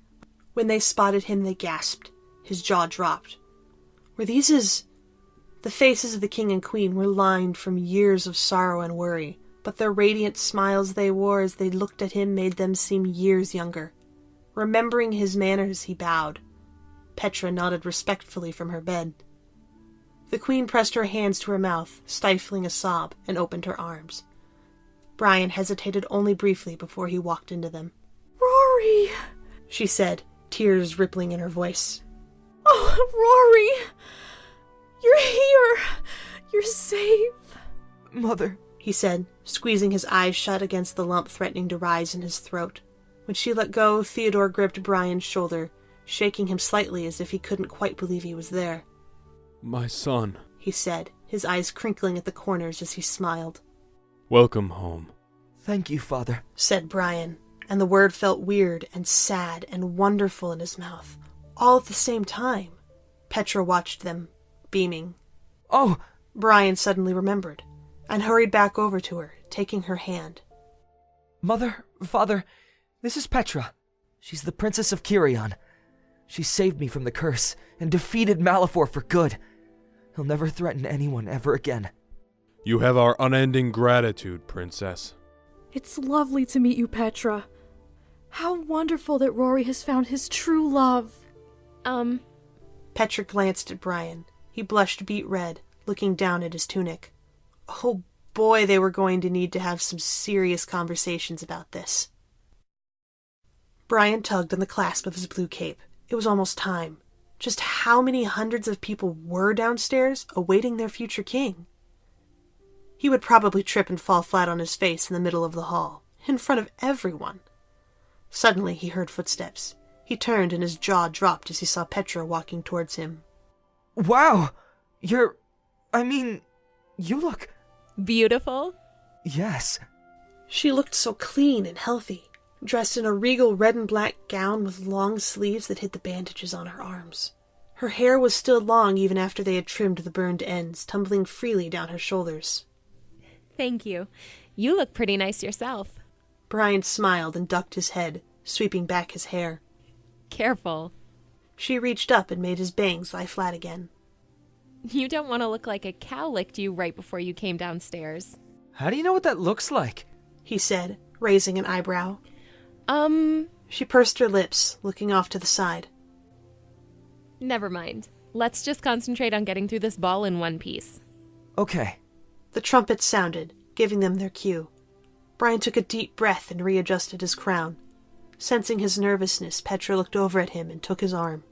When they spotted him, they gasped. His jaw dropped. Were these his... The faces of the king and queen were lined from years of sorrow and worry, but the radiant smiles they wore as they looked at him made them seem years younger. Remembering his manners, he bowed. Petra nodded respectfully from her bed. The queen pressed her hands to her mouth, stifling a sob, and opened her arms. Brian hesitated only briefly before he walked into them. Rory, she said, tears rippling in her voice. Oh, Rory! You're here! You're safe! Mother, he said, squeezing his eyes shut against the lump threatening to rise in his throat. When she let go, Theodore gripped Brian's shoulder, shaking him slightly as if he couldn't quite believe he was there. My son, he said, his eyes crinkling at the corners as he smiled. Welcome home. Thank you, Father, said Brian, and the word felt weird and sad and wonderful in his mouth, all at the same time. Petra watched them, beaming. Oh! Brian suddenly remembered, and hurried back over to her, taking her hand. Mother, Father, this is Petra. She's the Princess of Kirion. She saved me from the curse and defeated Maleficent for good. He'll never threaten anyone ever again. You have our unending gratitude, Princess. It's lovely to meet you, Petra. How wonderful that Rory has found his true love. Petra glanced at Brian. He blushed beet red, looking down at his tunic. Oh boy, they were going to need to have some serious conversations about this. Brian tugged on the clasp of his blue cape. It was almost time. Just how many hundreds of people were downstairs awaiting their future king? He would probably trip and fall flat on his face in the middle of the hall, in front of everyone. Suddenly he heard footsteps. He turned and his jaw dropped as he saw Petra walking towards him. Wow! You look... Beautiful? Yes. She looked so clean and healthy. dressed in a regal red and black gown with long sleeves that hid the bandages on her arms. Her hair was still long even after they had trimmed the burned ends, tumbling freely down her shoulders. Thank you. You look pretty nice yourself. Brian smiled and ducked his head, sweeping back his hair. Careful. She reached up and made his bangs lie flat again. You don't want to look like a cow licked you right before you came downstairs. How do you know what that looks like? He said, raising an eyebrow. She pursed her lips, looking off to the side. Never mind. Let's just concentrate on getting through this ball in one piece. Okay. The trumpets sounded, giving them their cue. Brian took a deep breath and readjusted his crown. Sensing his nervousness, Petra looked over at him and took his arm.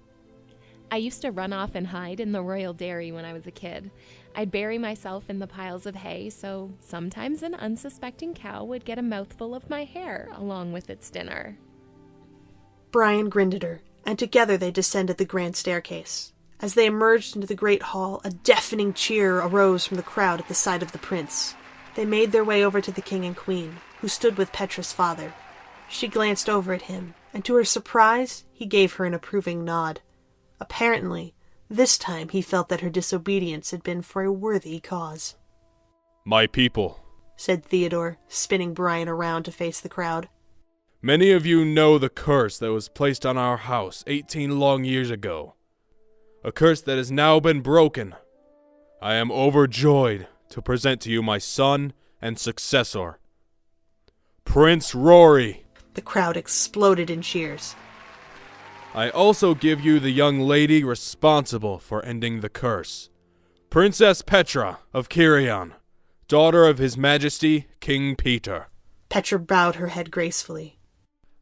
I used to run off and hide in the royal dairy when I was a kid. I'd bury myself in the piles of hay, so sometimes an unsuspecting cow would get a mouthful of my hair along with its dinner. Brian grinned at her, and together they descended the grand staircase. As they emerged into the great hall, a deafening cheer arose from the crowd at the sight of the prince. They made their way over to the king and queen, who stood with Petra's father. She glanced over at him, and to her surprise, he gave her an approving nod. Apparently, this time he felt that her disobedience had been for a worthy cause. My people, said Theodore, spinning Brian around to face the crowd. Many of you know the curse that was placed on our house 18 long years ago. A curse that has now been broken. I am overjoyed to present to you my son and successor, Prince Rory. The crowd exploded in cheers. I also give you the young lady responsible for ending the curse, Princess Petra of Kirion, daughter of His Majesty King Peter. Petra bowed her head gracefully.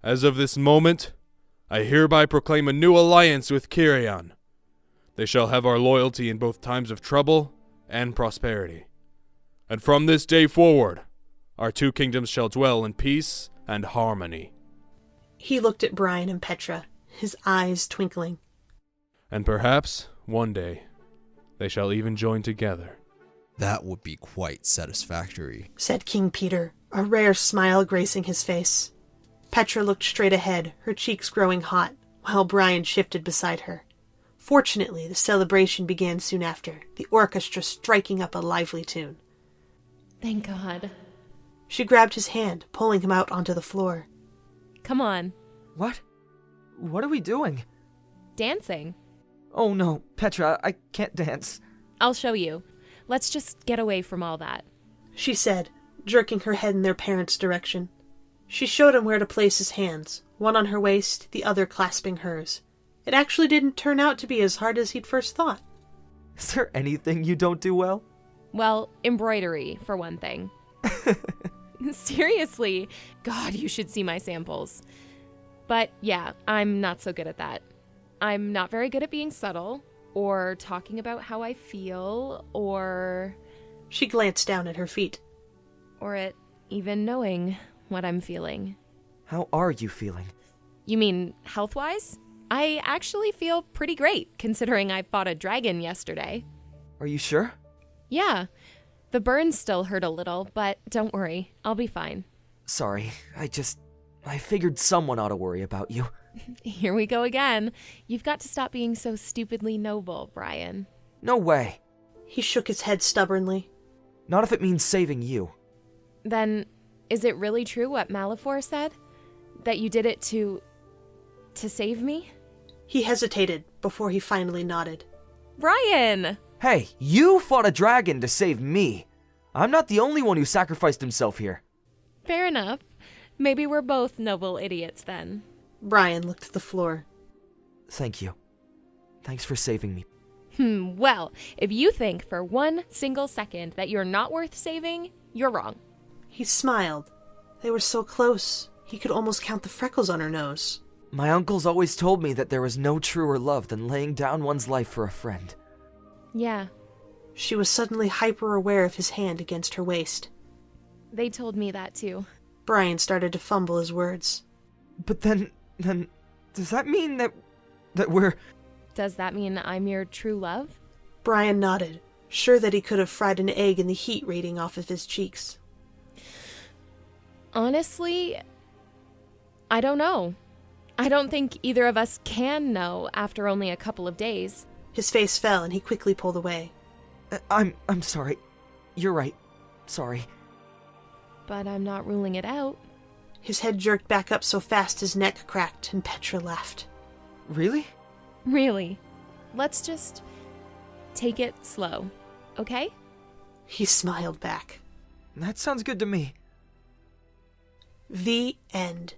As of this moment, I hereby proclaim a new alliance with Kirion. They shall have our loyalty in both times of trouble and prosperity. And from this day forward, our two kingdoms shall dwell in peace and harmony. He looked at Brian and Petra, his eyes twinkling. And perhaps, one day, they shall even join together. That would be quite satisfactory, said King Peter, a rare smile gracing his face. Petra looked straight ahead, her cheeks growing hot, while Brian shifted beside her. Fortunately, the celebration began soon after, the orchestra striking up a lively tune. Thank God. She grabbed his hand, pulling him out onto the floor. Come on. What? What are we doing? Dancing. Oh no, Petra, I can't dance. I'll show you. Let's just get away from all that, she said, jerking her head in their parents' direction. She showed him where to place his hands, one on her waist, the other clasping hers. It actually didn't turn out to be as hard as he'd first thought. Is there anything you don't do well? Well, embroidery, for one thing. Seriously, God, you should see my samples. But yeah, I'm not so good at that. I'm not very good at being subtle, or talking about how I feel, or... She glanced down at her feet. Or at even knowing what I'm feeling. How are you feeling? You mean health-wise? I actually feel pretty great, considering I fought a dragon yesterday. Are you sure? Yeah. The burns still hurt a little, but don't worry, I'll be fine. Sorry, I figured someone ought to worry about you. Here we go again. You've got to stop being so stupidly noble, Brian. No way. He shook his head stubbornly. Not if it means saving you. Then, is it really true what Maleficent said? That you did it to save me? He hesitated before he finally nodded. Brian! Hey, you fought a dragon to save me. I'm not the only one who sacrificed himself here. Fair enough. Maybe we're both noble idiots then. Brian looked at the floor. Thank you. Thanks for saving me. Well, if you think for one single second that you're not worth saving, you're wrong. He smiled. They were so close, he could almost count the freckles on her nose. My uncles always told me that there was no truer love than laying down one's life for a friend. Yeah. She was suddenly hyper-aware of his hand against her waist. They told me that too. Brian started to fumble his words. But then, does that mean that we're... Does that mean I'm your true love? Brian nodded, sure that he could have fried an egg in the heat radiating off of his cheeks. Honestly, I don't know. I don't think either of us can know after only a couple of days. His face fell and he quickly pulled away. I'm sorry. You're right. Sorry. But I'm not ruling it out. His head jerked back up so fast his neck cracked, and Petra laughed. Really? Really. Let's just take it slow, okay? He smiled back. That sounds good to me. The end.